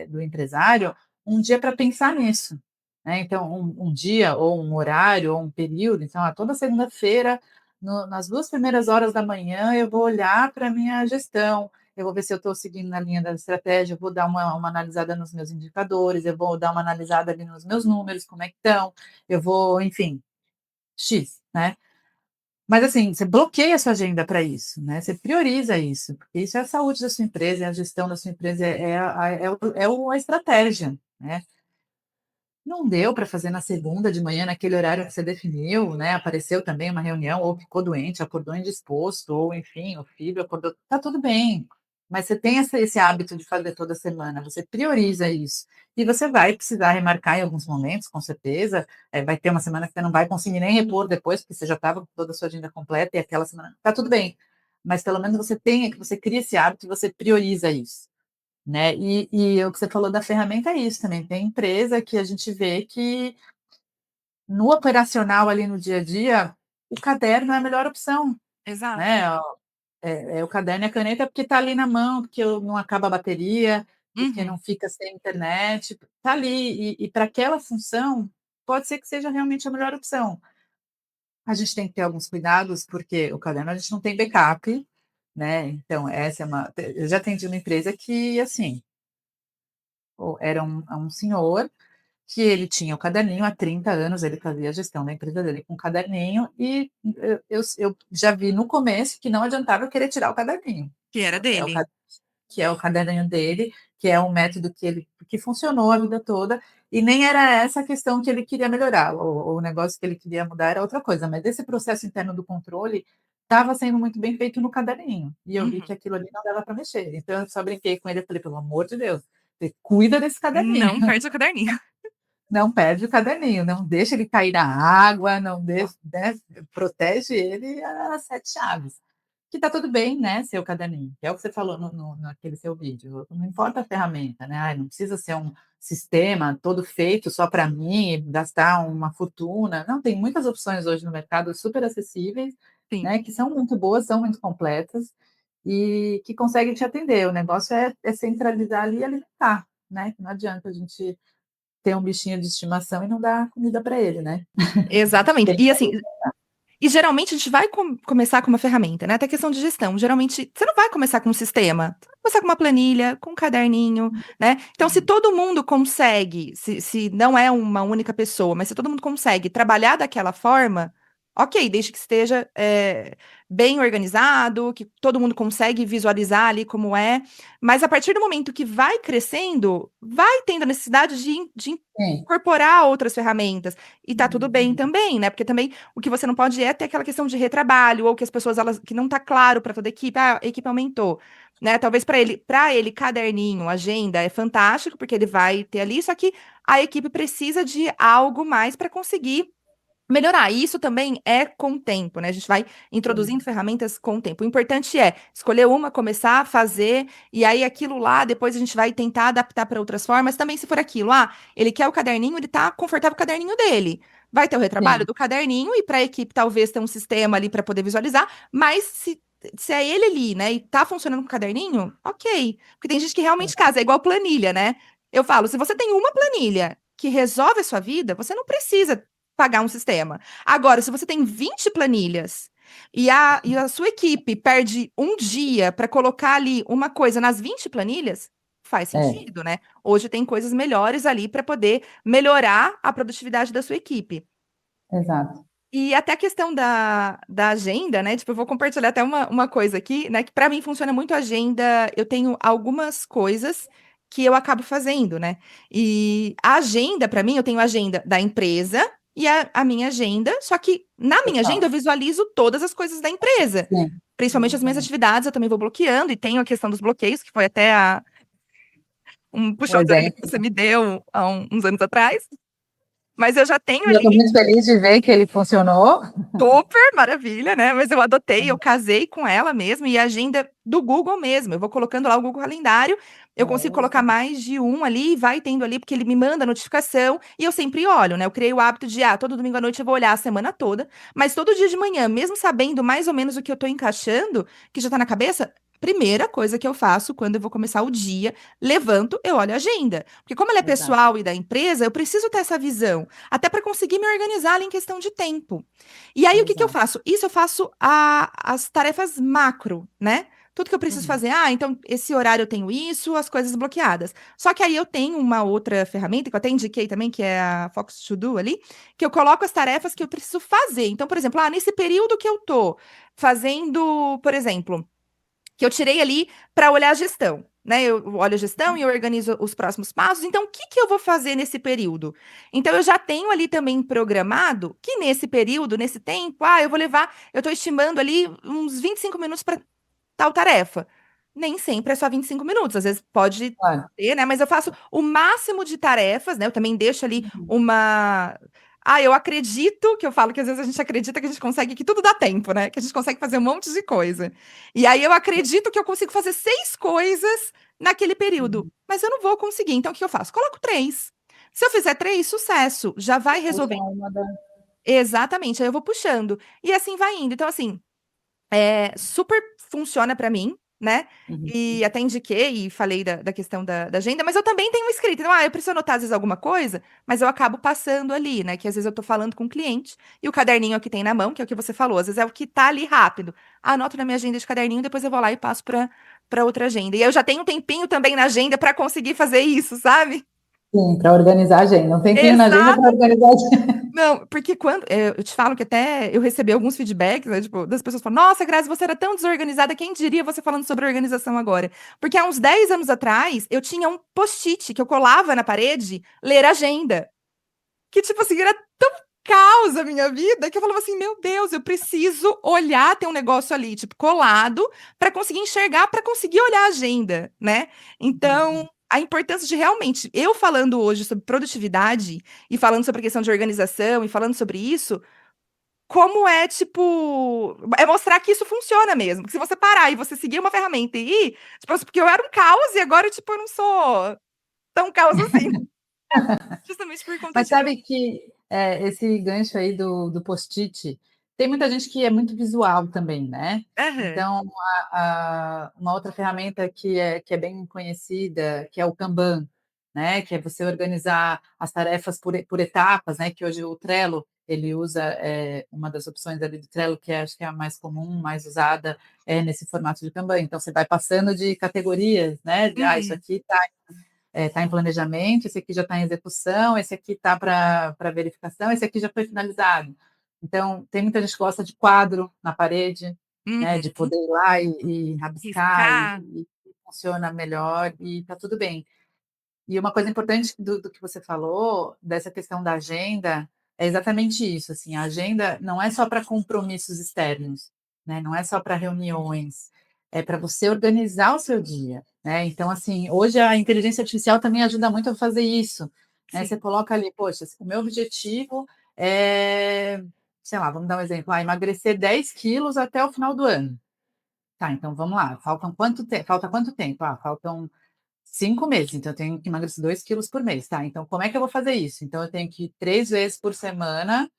do empresário um dia para pensar nisso. Né? Então, um dia, ou um horário, ou um período. Então, toda segunda-feira, nas 2 primeiras horas da manhã, eu vou olhar para a minha gestão, eu vou ver se eu estou seguindo na linha da estratégia, eu vou dar uma analisada nos meus indicadores, eu vou dar uma analisada ali nos meus números, como é que estão, eu vou, enfim, X, né? Mas assim, você bloqueia a sua agenda para isso, né? Você prioriza isso, porque isso é a saúde da sua empresa, é a gestão da sua empresa, a estratégia, né? Não deu para fazer na segunda de manhã, naquele horário que você definiu, né? Apareceu também uma reunião, ou ficou doente, acordou indisposto, ou enfim, o filho acordou. Tá tudo bem, mas você tem esse hábito de fazer toda semana, você prioriza isso. E você vai precisar remarcar em alguns momentos, com certeza. Vai ter uma semana que você não vai conseguir nem repor depois, porque você já estava com toda a sua agenda completa, e aquela semana. Tá tudo bem. Mas pelo menos você cria esse hábito e você prioriza isso. Né? E o que você falou da ferramenta é isso também. Tem empresa que a gente vê que no operacional ali no dia a dia, o caderno é a melhor opção, Exato. né? O caderno e a caneta porque está ali na mão, porque não acaba a bateria, porque Uhum. não fica sem internet, está ali. E para aquela função, pode ser que seja realmente a melhor opção. A gente tem que ter alguns cuidados, porque o caderno a gente não tem backup, né? Então, essa é uma. Eu já atendi uma empresa que, assim, era um senhor que ele tinha o caderninho há 30 anos, ele fazia a gestão da empresa dele com caderninho, e eu já vi no começo que não adiantava eu querer tirar o caderninho. Que era É o dele. que é o caderninho dele, que é um método que funcionou a vida toda, e nem era essa a questão que ele queria melhorar, o negócio que ele queria mudar era outra coisa, mas esse processo interno do controle estava sendo muito bem feito no caderninho, e eu vi que Uhum. aquilo ali não dava para mexer. Então eu só brinquei com ele, eu falei, pelo amor de Deus, você cuida desse caderninho. Não perde o caderninho. Não perde o caderninho, não deixa ele cair na água, não deixa, né, protege ele a 7 chaves. Que tá tudo bem, né, seu caderninho, que é o que você falou naquele seu vídeo, não importa a ferramenta, né, ai, não precisa ser um sistema todo feito só para mim e gastar uma fortuna. Não, tem muitas opções hoje no mercado super acessíveis, Sim, né, que são muito boas, são muito completas e que conseguem te atender. O negócio é centralizar ali e alimentar, né, que não adianta a gente ter um bichinho de estimação e não dar comida para ele, né. exatamente. Tem E que assim, e geralmente a gente vai começar com uma ferramenta, né? Até questão de gestão. Geralmente, você não vai começar com um sistema. Você vai começar com uma planilha, com um caderninho, né? Então, se todo mundo consegue, se não é uma única pessoa, mas se todo mundo consegue trabalhar daquela forma, Ok, desde que esteja bem organizado, que todo mundo consegue visualizar ali como é. Mas a partir do momento que vai crescendo, vai tendo a necessidade de Sim. incorporar outras ferramentas. E tá tudo bem também, né? Porque também o que você não pode é ter aquela questão de retrabalho, ou que as pessoas, elas, que não tá claro para toda a equipe, a equipe aumentou. Né? Talvez para ele, caderninho, agenda é fantástico, porque ele vai ter ali, só que a equipe precisa de algo mais para conseguir melhorar. E isso também é com o tempo, né? A gente vai Sim, introduzindo ferramentas com o tempo. O importante é escolher uma, começar a fazer, e aí aquilo lá, depois a gente vai tentar adaptar para outras formas. Também, se for aquilo, ele quer o caderninho, ele tá confortável com o caderninho dele. Vai ter o retrabalho sim, do caderninho, e para a equipe talvez ter um sistema ali para poder visualizar, mas se é ele ali, né, e tá funcionando com o caderninho, ok. Porque tem gente que realmente casa, é igual planilha, né? Eu falo, se você tem uma planilha que resolve a sua vida, você não precisa pagar um sistema. Agora, se você tem 20 planilhas e a sua equipe perde um dia para colocar ali uma coisa nas 20 planilhas, faz é, sentido, né? Hoje tem coisas melhores ali para poder melhorar a produtividade da sua equipe. exato. E até a questão da agenda, né? Tipo, eu vou compartilhar até uma coisa aqui, né? Que para mim funciona muito a agenda. Eu tenho algumas coisas que eu acabo fazendo, né? E a agenda, para mim, eu tenho a agenda da empresa e a minha agenda. Só que na minha agenda eu Pessoal, visualizo todas as coisas da empresa. sim, Principalmente as minhas exatamente. atividades, eu também vou bloqueando. E tenho a questão dos bloqueios, que foi até um Um puxão de orelha que exemplo. você me deu há uns anos atrás. Mas eu já tenho E eu ali. estou muito feliz de ver que ele funcionou. Super maravilha, né? Mas eu adotei, eu casei com ela mesmo e a agenda do Google mesmo. Eu vou colocando lá o Google Calendário, eu consigo colocar mais de um ali, e vai tendo ali, porque ele me manda notificação e eu sempre olho, né? Eu criei o hábito de, todo domingo à noite eu vou olhar a semana toda, mas todo dia de manhã, mesmo sabendo mais ou menos o que eu tô encaixando, que já tá na cabeça, primeira coisa que eu faço quando eu vou começar o dia, levanto, eu olho a agenda. Porque como ela é Exato, pessoal e da empresa, eu preciso ter essa visão, até para conseguir me organizar ali em questão de tempo. E aí, o que que eu exato. faço? Isso eu faço as tarefas macro, né? Tudo que eu preciso Uhum. fazer, então, esse horário eu tenho isso, as coisas bloqueadas. Só que aí eu tenho uma outra ferramenta, que eu até indiquei também, que é a Fox To Do ali, que eu coloco as tarefas que eu preciso fazer. Então, por exemplo, nesse período que eu tô fazendo, por exemplo, que eu tirei ali para olhar a gestão, né? Eu olho a gestão e eu organizo os próximos passos. Então, o que que eu vou fazer nesse período? Então, eu já tenho ali também programado que nesse período, nesse tempo, eu vou levar, eu estou estimando ali uns 25 minutos para tal tarefa. Nem sempre é só 25 minutos, às vezes pode Claro. ter, né? Mas eu faço o máximo de tarefas, né? Eu também deixo ali Uhum. uma. Eu acredito, que eu falo que às vezes a gente acredita que a gente consegue, que tudo dá tempo, né? Que a gente consegue fazer um monte de coisa. E aí eu acredito que eu consigo fazer 6 coisas naquele período, Uhum. mas eu não vou conseguir. Então o que eu faço? Coloco 3. Se eu fizer 3, sucesso, já vai Puxa resolver. uma da. Exatamente, aí eu vou puxando. E assim vai indo. Então, assim, super funciona para mim, né? Uhum. E até indiquei e falei da questão da agenda, mas eu também tenho escrito. Então, eu preciso anotar às vezes alguma coisa, mas eu acabo passando ali, né? Que às vezes eu tô falando com o cliente e o caderninho aqui tem na mão, que é o que você falou, às vezes é o que tá ali rápido. Anoto na minha agenda de caderninho, depois eu vou lá e passo para outra agenda. E eu já tenho um tempinho também na agenda para conseguir fazer isso, sabe? Sim, para organizar a agenda. Não tem tempinho na agenda para Exato. organizar a agenda. Não, porque quando eu te falo que até eu recebi alguns feedbacks, né, tipo, das pessoas falando, nossa, Grazi, você era tão desorganizada, quem diria você falando sobre organização agora? Porque há uns 10 anos atrás, eu tinha um post-it que eu colava na parede, ler agenda. Que, tipo assim, era tão caos a minha vida que eu falava assim, meu Deus, eu preciso olhar, ter um negócio ali, tipo, colado, para conseguir enxergar, para conseguir olhar a agenda, né? Então, a importância de realmente, eu falando hoje sobre produtividade e falando sobre a questão de organização e falando sobre isso, como é, tipo, é mostrar que isso funciona mesmo. Que se você parar e você seguir uma ferramenta e ir, tipo, porque eu era um caos e agora, tipo, eu não sou tão caos assim. Justamente por conta Mas disso. sabe que esse gancho aí do post-it, tem muita gente que é muito visual também, né? Aham. Então, uma outra ferramenta que é bem conhecida, que é o Kanban, né? Que é você organizar as tarefas por etapas, né? Que hoje o Trello ele usa uma das opções ali do Trello, que acho que é a mais comum, mais usada, nesse formato de Kanban. Então, você vai passando de categorias, né? Isso Uhum. aqui está em planejamento, esse aqui já está em execução, esse aqui está para verificação, esse aqui já foi finalizado. Então, tem muita gente que gosta de quadro na parede, né, de Uhum. poder ir lá e rabiscar Riscar. e funciona melhor e tá tudo bem. E uma coisa importante do que você falou, dessa questão da agenda, é exatamente isso, assim, a agenda não é só para compromissos externos, né, não é só para reuniões, é para você organizar o seu dia, né. Então, assim, hoje a inteligência artificial também ajuda muito a fazer isso, né, você Sim. coloca ali: "Poxa, o meu objetivo é", sei lá, vamos dar um exemplo, emagrecer 10 quilos até o final do ano. Tá, então vamos lá, falta quanto tempo? Faltam 5 meses, então eu tenho que emagrecer 2 quilos por mês, tá, então como é que eu vou fazer isso? Então eu tenho que ir 3 vezes por semana,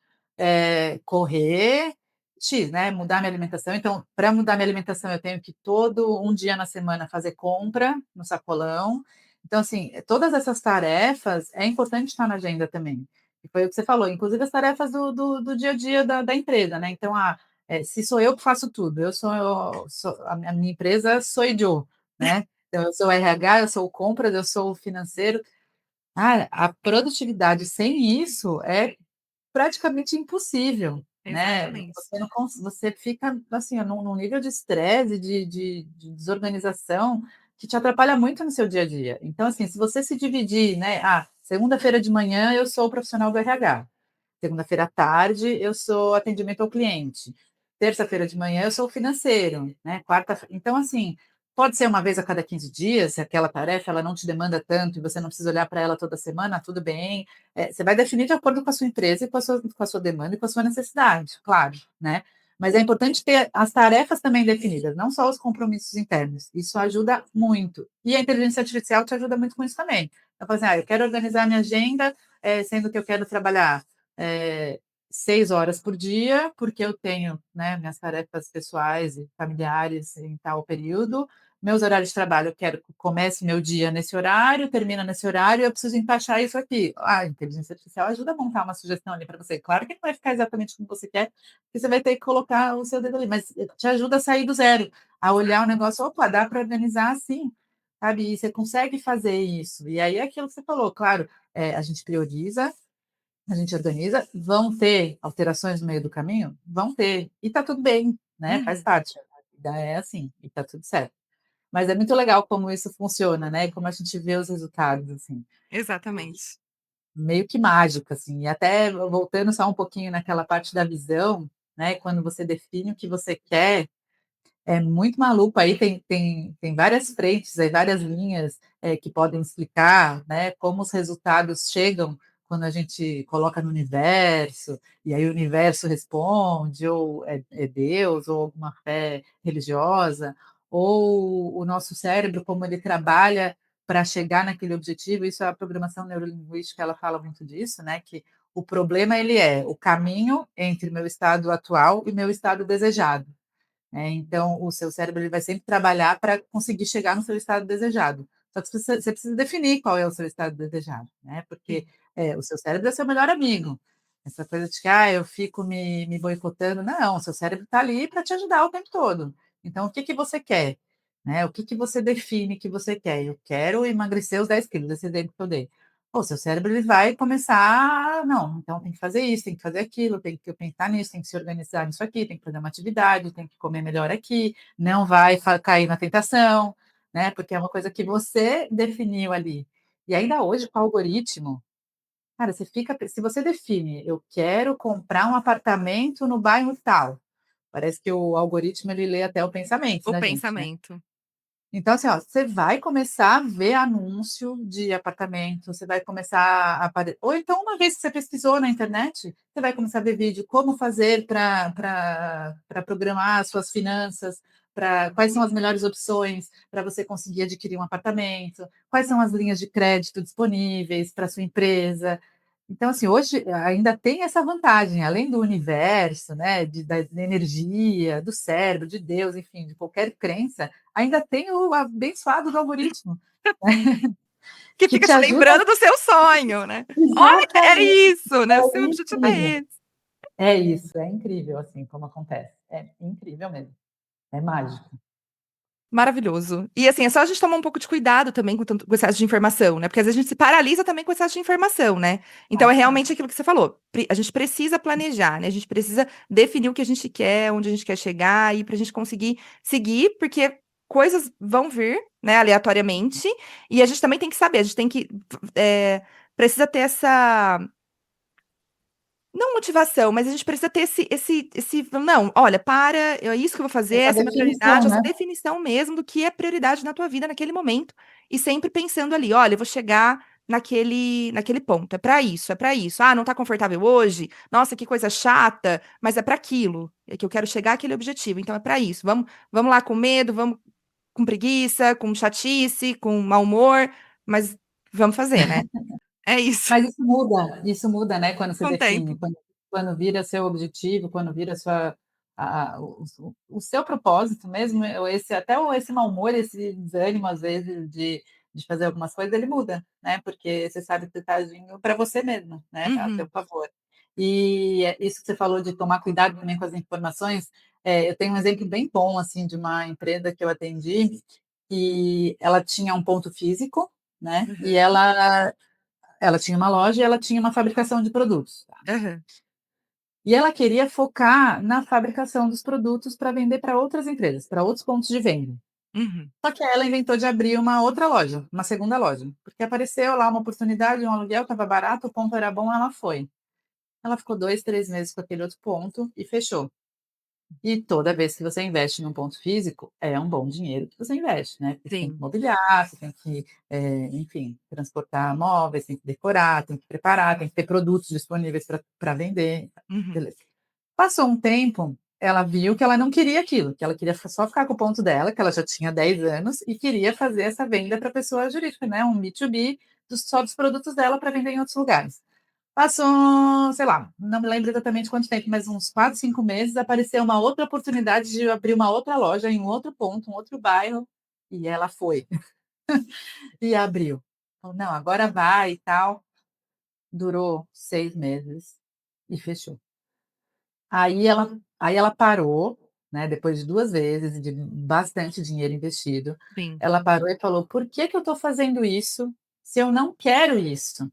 correr X, né, mudar minha alimentação, então para mudar minha alimentação eu tenho que todo um dia na semana fazer compra no sacolão. Então assim, todas essas tarefas é importante estar na agenda também. E foi o que você falou, inclusive as tarefas do dia a dia da empresa, né, então, se sou eu que faço tudo, eu sou a minha empresa sou eu, né. Então, eu sou o RH, eu sou o compras, eu sou o financeiro. A produtividade sem isso é praticamente impossível, né. Exatamente. Você fica, assim, num nível de estresse, de desorganização, que te atrapalha muito no seu dia a dia. Então, assim, se você se dividir, né, segunda-feira de manhã eu sou o profissional do RH. Segunda-feira à tarde, eu sou atendimento ao cliente. Terça-feira de manhã, eu sou o financeiro, né, quarta então, assim, pode ser uma vez a cada 15 dias, se aquela tarefa ela não te demanda tanto e você não precisa olhar para ela toda semana, tudo bem. Você vai definir de acordo com a sua empresa e com a sua demanda e com a sua necessidade, claro, né. Mas é importante ter as tarefas também definidas, não só os compromissos internos. Isso ajuda muito. E a inteligência artificial te ajuda muito com isso também. Então, fala assim: eu quero organizar a minha agenda, sendo que eu quero trabalhar eh, 6 horas por dia, porque eu tenho, né, minhas tarefas pessoais e familiares em tal período. Meus horários de trabalho, eu quero que comece meu dia nesse horário, termina nesse horário, eu preciso encaixar isso aqui. A inteligência artificial ajuda a montar uma sugestão ali para você. Claro que não vai ficar exatamente como você quer, porque você vai ter que colocar o seu dedo ali, mas te ajuda a sair do zero, a olhar o negócio: "Opa, dá para organizar assim", sabe, e você consegue fazer isso. E aí é aquilo que você falou, claro, a gente prioriza, a gente organiza, vão ter alterações no meio do caminho? Vão ter, e tá tudo bem, né, faz Uhum. parte, a vida é assim, e tá tudo certo. Mas é muito legal como isso funciona, né, como a gente vê os resultados, assim, Exatamente. meio que mágico, assim, e até voltando só um pouquinho naquela parte da visão, né, quando você define o que você quer, é muito maluco, aí tem várias frentes, aí várias linhas, que podem explicar, né, como os resultados chegam quando a gente coloca no universo, e aí o universo responde, ou é Deus, ou alguma fé religiosa, ou o nosso cérebro, como ele trabalha para chegar naquele objetivo, isso a programação neurolinguística, ela fala muito disso, né, que o problema ele é o caminho entre meu estado atual e meu estado desejado. Então, o seu cérebro ele vai sempre trabalhar para conseguir chegar no seu estado desejado. Só que você precisa definir qual é o seu estado desejado, né? Porque Sim. o seu cérebro é seu melhor amigo. Essa coisa de que eu fico me boicotando, não, o seu cérebro está ali para te ajudar o tempo todo. Então, o que que você quer? Né? O que que você define que você quer? Eu quero emagrecer os 10 quilos, esse exemplo que eu dei. O seu cérebro ele vai começar, não, então tem que fazer isso, tem que fazer aquilo, tem que pensar nisso, tem que se organizar nisso aqui, tem que fazer uma atividade, tem que comer melhor aqui, não vai cair na tentação, né? Porque é uma coisa que você definiu ali. E ainda hoje, com o algoritmo, cara, você fica, se você define, eu quero comprar um apartamento no bairro tal, parece que o algoritmo ele lê até o pensamento O da gente, né? pensamento. Então, assim, você vai começar a ver anúncio de apartamento, você vai começar a ou então uma vez que você pesquisou na internet, você vai começar a ver vídeo como fazer para programar as suas finanças, para quais são as melhores opções para você conseguir adquirir um apartamento, quais são as linhas de crédito disponíveis para sua empresa. Então, assim, hoje ainda tem essa vantagem, além do universo, né, da energia, do cérebro, de Deus, enfim, de qualquer crença, ainda tem o abençoado do algoritmo, Que que fica te te ajuda lembrando do seu sonho, né. "Olha, é exatamente, isso, né, o seu é objetivo incrível. é esse". É isso, é incrível, assim, como acontece. É incrível mesmo, é mágico. Maravilhoso. E assim, é só a gente tomar um pouco de cuidado também com o excesso de informação, né? Porque às vezes a gente se paralisa também com o excesso de informação, né? Então é Bastante. realmente aquilo que você falou. A gente precisa planejar, né? A gente precisa definir o que a gente quer, onde a gente quer chegar, e pra gente conseguir seguir, porque coisas vão vir, né, aleatoriamente, e a gente também tem que saber, a gente tem que. Precisa ter essa. Não motivação, mas a gente precisa ter não, olha, para, é isso que eu vou fazer, Essa essa é a minha prioridade, definição, essa né? definição mesmo do que é prioridade na tua vida naquele momento, e sempre pensando ali, olha, eu vou chegar naquele ponto, é pra isso, é pra isso. Ah, não tá confortável hoje? Nossa, que coisa chata, mas é pra aquilo, é que eu quero chegar àquele objetivo, então é pra isso. Vamos lá com medo, vamos com preguiça, com chatice, com mau humor, mas vamos fazer, né? É isso, Mas isso muda, né, quando você com o define, tempo. quando vira seu objetivo, quando vira sua o seu propósito mesmo, ou esse mau humor, esse desânimo, às vezes, de fazer algumas coisas, ele muda, né, porque você sabe que você está agindo para você mesma, né, a seu Uhum, favor. E isso que você falou de tomar cuidado também com as informações, eu tenho um exemplo bem bom, assim, de uma empresa que eu atendi, que ela tinha um ponto físico, né, e uhum, ela tinha uma loja e ela tinha uma fabricação de produtos, tá. aham, E ela queria focar na fabricação dos produtos para vender para outras empresas, para outros pontos de venda. uhum. Só que ela inventou de abrir uma outra loja, uma segunda loja, porque apareceu lá uma oportunidade, um aluguel estava barato, o ponto era bom, ela foi. Ela ficou 2, 3 meses com aquele outro ponto e fechou. E toda vez que você investe num ponto físico, é um bom dinheiro que você investe, né, porque você tem que Sim. mobiliar, você tem que, enfim, transportar móveis, tem que decorar, tem que preparar, tem que ter produtos disponíveis para vender, Uhum. beleza. Passou um tempo, ela viu que ela não queria aquilo, que ela queria só ficar com o ponto dela, que ela já tinha 10 anos e queria fazer essa venda para pessoa jurídica, né, um B2B só dos produtos dela para vender em outros lugares. Passou, sei lá, não me lembro exatamente quanto tempo, mas uns 4, 5 meses, apareceu uma outra oportunidade de abrir uma outra loja em um outro ponto, um outro bairro, e ela foi e abriu. Falou: "Não, agora vai e tal". Durou 6 meses e fechou. Aí ela parou, né, depois de 2 vezes e de bastante dinheiro investido, Sim. ela parou e falou: "Por que que eu estou fazendo isso, se eu não quero isso?".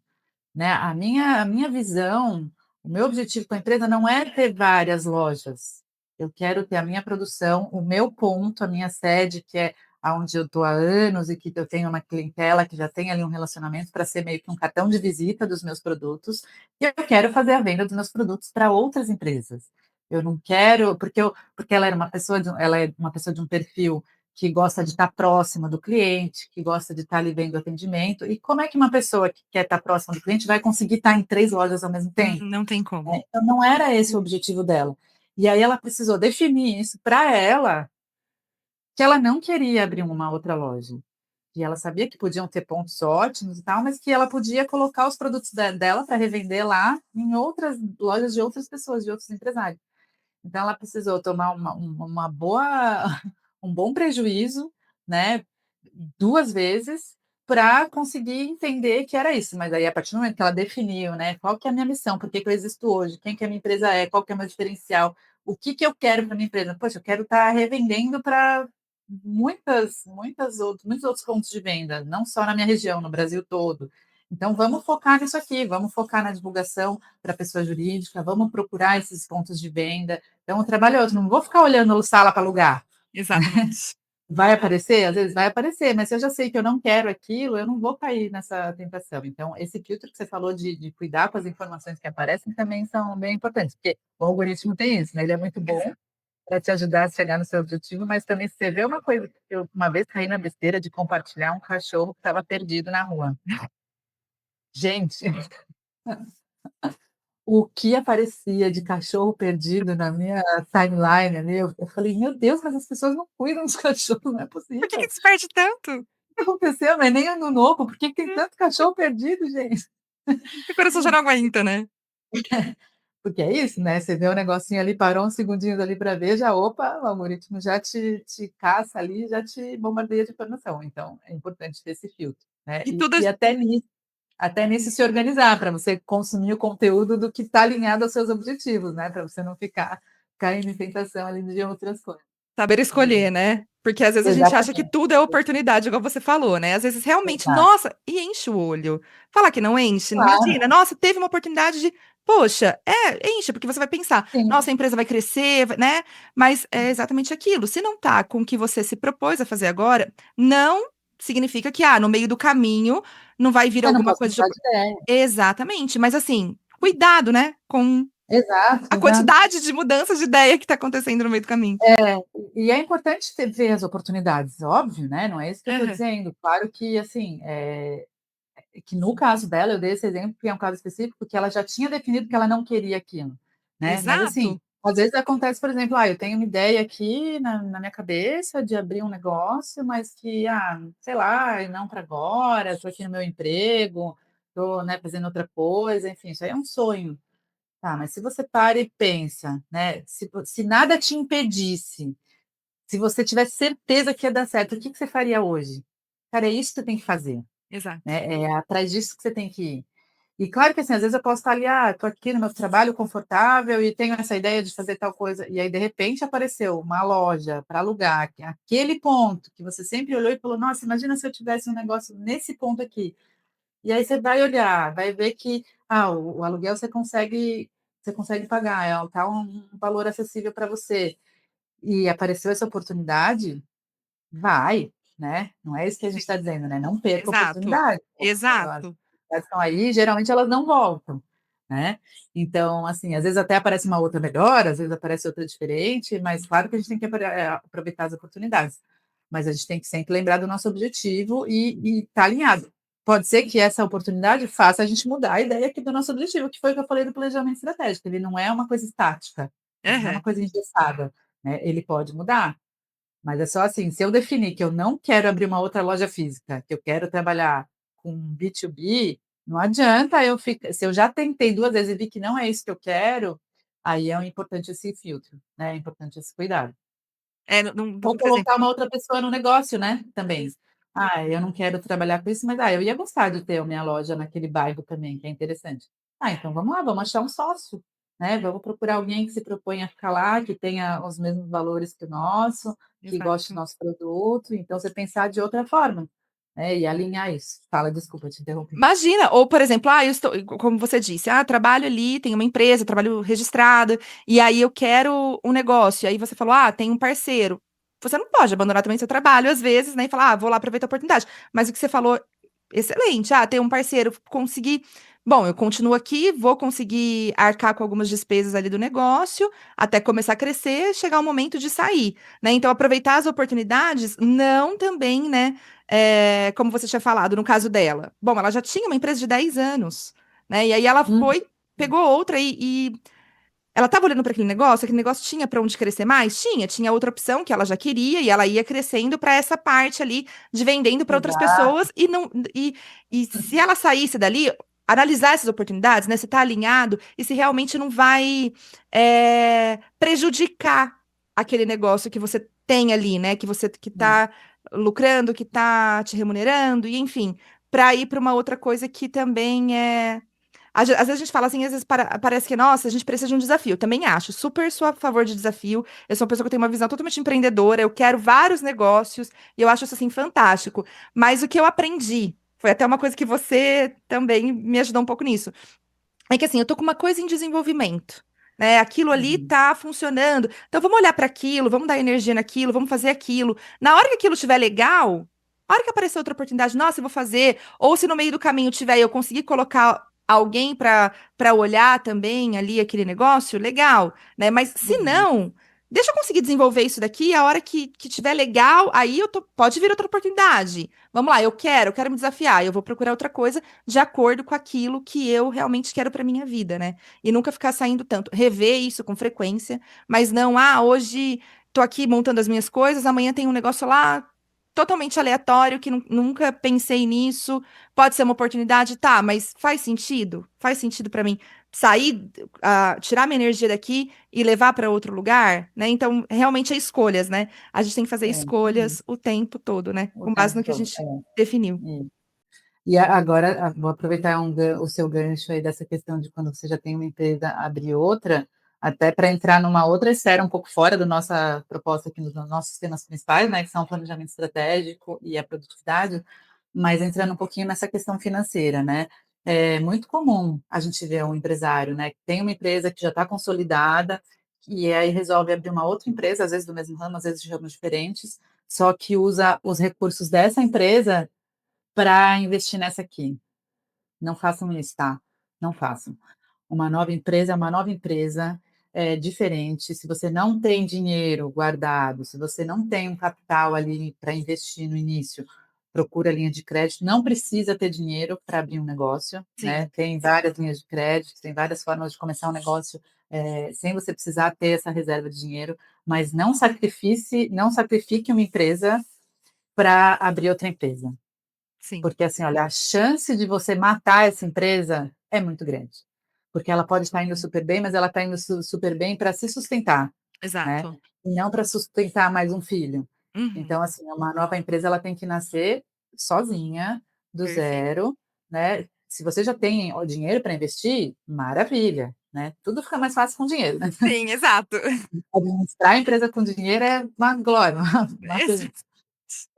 Né, a minha visão, o meu objetivo com a empresa não é ter várias lojas. Eu quero ter a minha produção, o meu ponto, a minha sede, que é aonde eu estou há anos e que eu tenho uma clientela que já tem ali um relacionamento para ser meio que um cartão de visita dos meus produtos, e eu quero fazer a venda dos meus produtos para outras empresas. Eu não quero porque ela é uma pessoa de um perfil que gosta de estar próxima do cliente, que gosta de estar ali vendo o atendimento. E como é que uma pessoa que quer estar próxima do cliente vai conseguir estar em 3 lojas ao mesmo tempo? Não tem como. Então não era esse o objetivo dela. E aí ela precisou definir isso para ela, que ela não queria abrir uma outra loja. E ela sabia que podiam ter pontos ótimos e tal, mas que ela podia colocar os produtos dela para revender lá em outras lojas de outras pessoas, de outros empresários. Então ela precisou tomar uma boa um bom prejuízo, né, 2 vezes, para conseguir entender que era isso. Mas aí, a partir do momento que ela definiu, né, qual que é a minha missão, por que que eu existo hoje, quem que a minha empresa é, qual que é o meu diferencial, o que que eu quero para minha empresa? Poxa, eu quero estar revendendo para muitos outros pontos de venda, não só na minha região, no Brasil todo. Então vamos focar nisso aqui, vamos focar na divulgação para a pessoa jurídica, vamos procurar esses pontos de venda. Então o trabalho é outro, não vou ficar olhando sala para alugar. Exatamente. Vai aparecer? Às vezes vai aparecer, mas se eu já sei que eu não quero aquilo, eu não vou cair nessa tentação. Então, esse filtro que você falou de cuidar com as informações que aparecem também são bem importantes, porque o algoritmo tem isso, né? Ele é muito bom Exa para te ajudar a chegar no seu objetivo, mas também se você vê uma coisa, eu uma vez caí na besteira de compartilhar um cachorro que estava perdido na rua. Gente, o que aparecia de cachorro perdido na minha timeline ali, eu falei: "Meu Deus, mas as pessoas não cuidam dos cachorros, não é Por que possível. que se perde tanto? O que aconteceu? Não é nem ano novo, por que que tem Hum, tanto cachorro perdido, gente?". o coração já não aguenta, né. Porque é isso, né, você vê o negocinho ali, parou uns segundinhos ali para ver, já opa, o algoritmo já te caça ali, já te bombardeia de informação, então é importante ter esse filtro, né, E e tudo e até nisso se organizar, para você consumir o conteúdo do que está alinhado aos seus objetivos, né, para você não ficar caindo em tentação ali de outras coisas. Saber escolher, né. Porque às vezes a gente acha que Exatamente, tudo é oportunidade, igual você falou, né. Às vezes realmente, exato. nossa, e enche o olho. Falar que não enche, imagina, Claro, nossa, teve uma oportunidade de poxa, enche, porque você vai pensar: sim. "Nossa, a empresa vai crescer, vai", né. Mas é exatamente aquilo, se não tá com o que você se propôs a fazer agora, não significa que, no meio do caminho não vai vir Eu não alguma posso coisa de mudar de ideia. exatamente, mas assim, cuidado, né, com Exato, a exato. quantidade de mudanças de ideia que tá acontecendo no meio do caminho. É, e é importante ver as oportunidades, óbvio, né, não é isso que eu estou Aham. dizendo. Claro que, assim, que no caso dela, eu dei esse exemplo, porque é um caso específico, que ela já tinha definido que ela não queria aquilo, né. Mas assim, Exato. às vezes acontece, por exemplo, eu tenho uma ideia aqui na minha cabeça de abrir um negócio, mas que, sei lá, não para agora, estou aqui no meu emprego, estou, né, fazendo outra coisa, enfim, isso aí é um sonho. Tá, mas se você para e pensa, né, se nada te impedisse, se você tivesse certeza que ia dar certo, o que que você faria hoje? Cara, é isso que você tem que fazer, Exato. né, é atrás disso que você tem que ir. E claro que, assim, às vezes eu posso estar ali, estou aqui no meu trabalho confortável e tenho essa ideia de fazer tal coisa, e aí de repente apareceu uma loja para alugar, que é aquele ponto que você sempre olhou e falou: "Nossa, imagina se eu tivesse um negócio nesse ponto aqui". E aí você vai olhar, vai ver que, o aluguel você consegue pagar, tá um valor acessível para você. E apareceu essa oportunidade, vai, né, não é isso que a gente Sim. está dizendo, né, não perca a Exato. oportunidade, as Exato. oportunidades estão aí, geralmente elas não voltam, né. Então, assim, às vezes até aparece uma outra melhor, às vezes aparece outra diferente, mas claro que a gente tem que aproveitar as oportunidades. Mas a gente tem que sempre lembrar do nosso objetivo e estar alinhado. Pode ser que essa oportunidade faça a gente mudar a ideia aqui do nosso objetivo, que foi o que eu falei do planejamento estratégico, ele não é uma coisa estática, ele não é uma Aham. coisa engessada, né, ele pode mudar. Mas é só assim, se eu definir que eu não quero abrir uma outra loja física, que eu quero trabalhar com B2B, não adianta eu ficar, se eu já tentei 2 vezes e vi que não é isso que eu quero, aí é importante esse filtro, né, é importante esse cuidado. É, não, Ou por exemplo colocar uma outra pessoa no negócio, né, também. Eu não quero trabalhar com isso, mas, eu ia gostar de ter a minha loja naquele bairro também, que é interessante. Então vamos lá, vamos achar um sócio, né, vamos procurar alguém que se propõe a ficar lá, que tenha os mesmos valores que o nosso, que goste do exato. nosso produto, então você pensar de outra forma, né, e alinhar isso. Fala, desculpa, te interrompi. Imagina, ou por exemplo, eu estou como você disse, trabalho ali, tenho uma empresa, trabalho registrada, e aí eu quero um negócio, aí você falou: tem um parceiro". Você não pode abandonar também seu trabalho às vezes, né, e falar: vou lá aproveitar a oportunidade". Mas o que você falou, excelente. Tem um parceiro, consegui bom, eu continuo aqui, vou conseguir arcar com algumas despesas ali do negócio, até começar a crescer, chegar o momento de sair, né. Então aproveitar as oportunidades, não também, né, como você tinha falado, no caso dela. Bom, ela já tinha uma empresa de 10 anos, né? E aí ela Hum, foi, pegou outra e ela estava olhando para aquele negócio tinha para onde crescer mais? Tinha outra opção que ela já queria e ela ia crescendo para essa parte ali de vendendo para outras exato. pessoas e não e se ela saísse dali, analisar essas oportunidades, né? Se tá alinhado e se realmente não vai prejudicar aquele negócio que você tem ali, né? Que você que tá lucrando, que tá te remunerando, e enfim, para ir para uma outra coisa que também é às vezes a gente fala assim, às vezes parece que, nossa, a gente precisa de um desafio. Também acho, super sou a favor de desafio. Eu sou uma pessoa que tem uma visão totalmente empreendedora, eu quero vários negócios, e eu acho isso, assim, fantástico. Mas o que eu aprendi, foi até uma coisa que você também me ajudou um pouco nisso, é que assim, eu tô com uma coisa em desenvolvimento, né? Aquilo ali Uhum, tá funcionando. Então vamos olhar para aquilo, vamos dar energia naquilo, vamos fazer aquilo. Na hora que aquilo estiver legal, na hora que aparecer outra oportunidade, nossa, eu vou fazer. Ou se no meio do caminho tiver e eu conseguir colocar alguém para olhar também ali aquele negócio, legal, né? Mas se uhum, não, deixa eu conseguir desenvolver isso daqui, a hora que tiver legal, aí pode vir outra oportunidade. Vamos lá, eu quero me desafiar, eu vou procurar outra coisa de acordo com aquilo que eu realmente quero para minha vida, né? E nunca ficar saindo tanto, rever isso com frequência, mas não, hoje tô aqui montando as minhas coisas, amanhã tem um negócio lá totalmente aleatório que nunca pensei nisso, pode ser uma oportunidade, tá, mas faz sentido? Faz sentido para mim sair, tirar minha energia daqui e levar para outro lugar, né? Então, realmente é escolhas, né? A gente tem que fazer uhum. escolhas o tempo todo, né? O Com base tempo no que a todo, gente definiu. é. E agora, vou aproveitar o seu gancho aí dessa questão de quando você já tem uma empresa, abrir outra. até para entrar numa outra esfera um pouco fora da nossa proposta aqui nos nossos temas principais, né, que são o planejamento estratégico e a produtividade, mas entrando um pouquinho nessa questão financeira, né? É muito comum a gente ver um empresário, né, que tem uma empresa que já está consolidada e aí resolve abrir uma outra empresa, às vezes do mesmo ramo, às vezes de ramos diferentes, só que usa os recursos dessa empresa para investir nessa aqui. Não façam isso, tá? Não façam. Uma nova empresa é uma nova empresa, é diferente. Se você não tem dinheiro guardado, se você não tem um capital ali para investir no início, procura linha de crédito. Não precisa ter dinheiro para abrir um negócio, né? Sim, Tem várias linhas de crédito, tem várias formas de começar um negócio sem você precisar ter essa reserva de dinheiro, mas não sacrifique uma empresa para abrir outra empresa. sim. Porque assim, olha, a chance de você matar essa empresa é muito grande. Porque ela pode estar indo super bem, mas ela está indo super bem para se sustentar, né? Exato. E não para sustentar mais um filho. Uhum. Então, assim, uma nova empresa ela tem que nascer sozinha, do Perfeito. zero, né? Se você já tem o dinheiro para investir, maravilha, né? Tudo fica mais fácil com dinheiro, né? Sim, exato. Administrar a empresa com dinheiro é uma glória, uma Exato.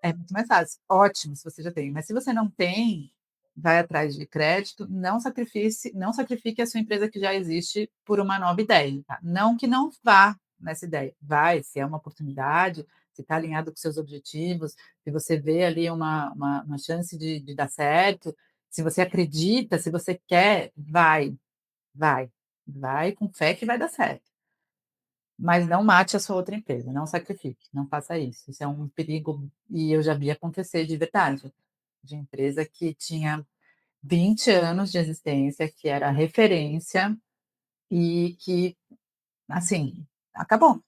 é muito mais fácil. Ótimo, se você já tem. Mas se você não tem, vai atrás de crédito, não sacrifique a sua empresa que já existe por uma nova ideia, tá? Não que não vá nessa ideia. Vai, se é uma oportunidade, se está alinhado com seus objetivos, se você vê ali uma chance de dar certo, se você acredita, se você quer, vai, vai. Vai com fé que vai dar certo. Mas não mate a sua outra empresa, não sacrifique, não faça isso. Isso é um perigo e eu já vi acontecer de verdade, de empresa que tinha 20 anos de existência, que era referência e que, assim, acabou.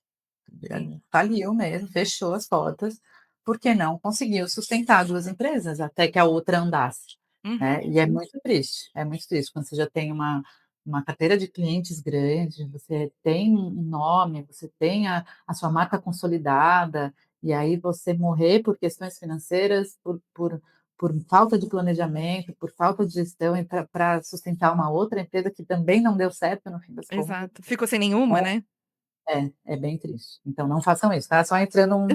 Sim. Faliu mesmo, fechou as portas, porque não conseguiu sustentar 2 empresas até que a outra andasse, Uhum. né. E é muito triste quando você já tem uma carteira de clientes grande, você tem um nome, você tem a sua marca consolidada, e aí você morrer por questões financeiras, por falta de planejamento, por falta de gestão e pra sustentar uma outra empresa que também não deu certo no fim das contas. Exato. Ficou sem nenhuma, né? É bem triste. Então não façam isso, tá? Só entrando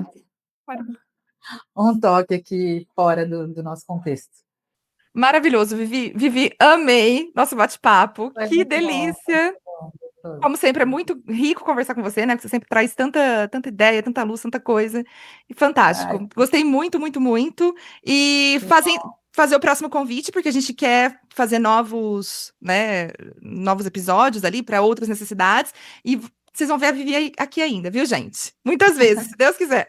Claro. um toque aqui fora do nosso contexto. Maravilhoso, Vivi. Vivi, amei nosso bate-papo. Foi Que muito bom, foi delícia! muito bom, gostoso. Como sempre, é muito rico conversar com você, né? Porque você sempre traz tanta ideia, tanta luz, tanta coisa. E Ai, fantástico. Gostei muito, muito, muito. E que fazer o próximo convite, porque a gente quer fazer novos, né, novos episódios ali para outras necessidades. E vocês vão ver a Vivi aqui ainda, viu, gente? Muitas vezes, se Deus quiser.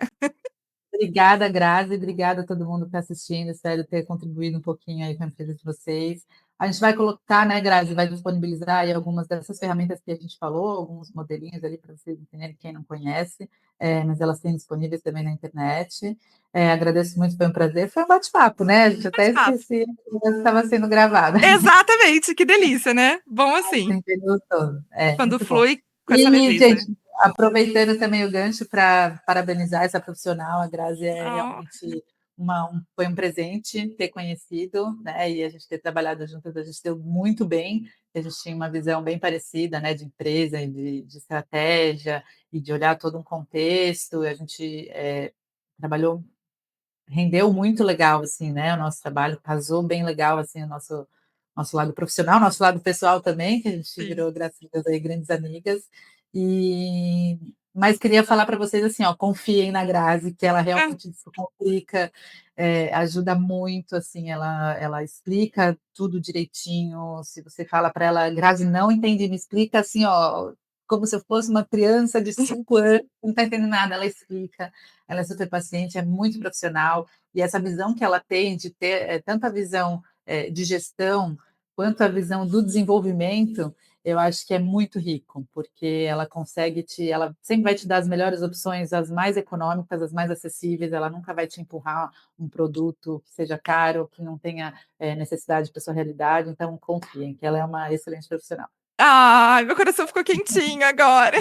obrigada, Grazi, obrigada a todo mundo que está assistindo, espero ter contribuído um pouquinho aí com a empresa de vocês. A gente vai colocar, né, Grazi, vai disponibilizar aí algumas dessas ferramentas que a gente falou, alguns modelinhos ali para vocês entenderem, quem não conhece, mas elas têm disponíveis também na internet. Agradeço muito, foi um prazer, foi um bate-papo, né? A gente até Bate-papo. esquecia que estava sendo gravada. Exatamente, que delícia, né? Bom assim, Sempre gostoso. É, quando muito bom. flui com essa E, leveza. gente, aproveitando também o gancho para parabenizar essa profissional, a Grazi é Oh, realmente foi um presente ter conhecido, né? E a gente ter trabalhado juntas, a gente deu muito bem. A gente tinha uma visão bem parecida, né? De empresa e de estratégia e de olhar todo um contexto. A gente trabalhou rendeu muito legal, assim, né, o nosso trabalho, casou bem legal, assim, o nosso lado profissional, nosso lado pessoal também, que a gente sim. virou, graças a Deus, aí, grandes amigas. Mas queria falar para vocês assim, ó, confiem na Grazi, que ela Ah, realmente descomplica, ajuda muito, assim, ela explica tudo direitinho. Se você fala para ela, Grazi, não entendi, me explica assim, ó, como se eu fosse uma criança de 5 anos, não está entendendo nada, ela explica, ela é super paciente, é muito profissional, e essa visão que ela tem de ter tanto a visão de gestão quanto a visão do desenvolvimento, eu acho que é muito rico, porque ela sempre vai te dar as melhores opções, as mais econômicas, as mais acessíveis, ela nunca vai te empurrar um produto que seja caro, que não tenha necessidade para sua realidade, então confiem que ela é uma excelente profissional. ai, meu coração ficou quentinho agora.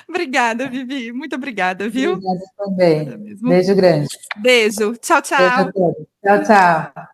Obrigada, Vivi. Muito obrigada, viu? Obrigada Obrigada também. mesmo. Beijo grande. Beijo. Tchau, Beijo a tchau. todos. Tchau, tchau.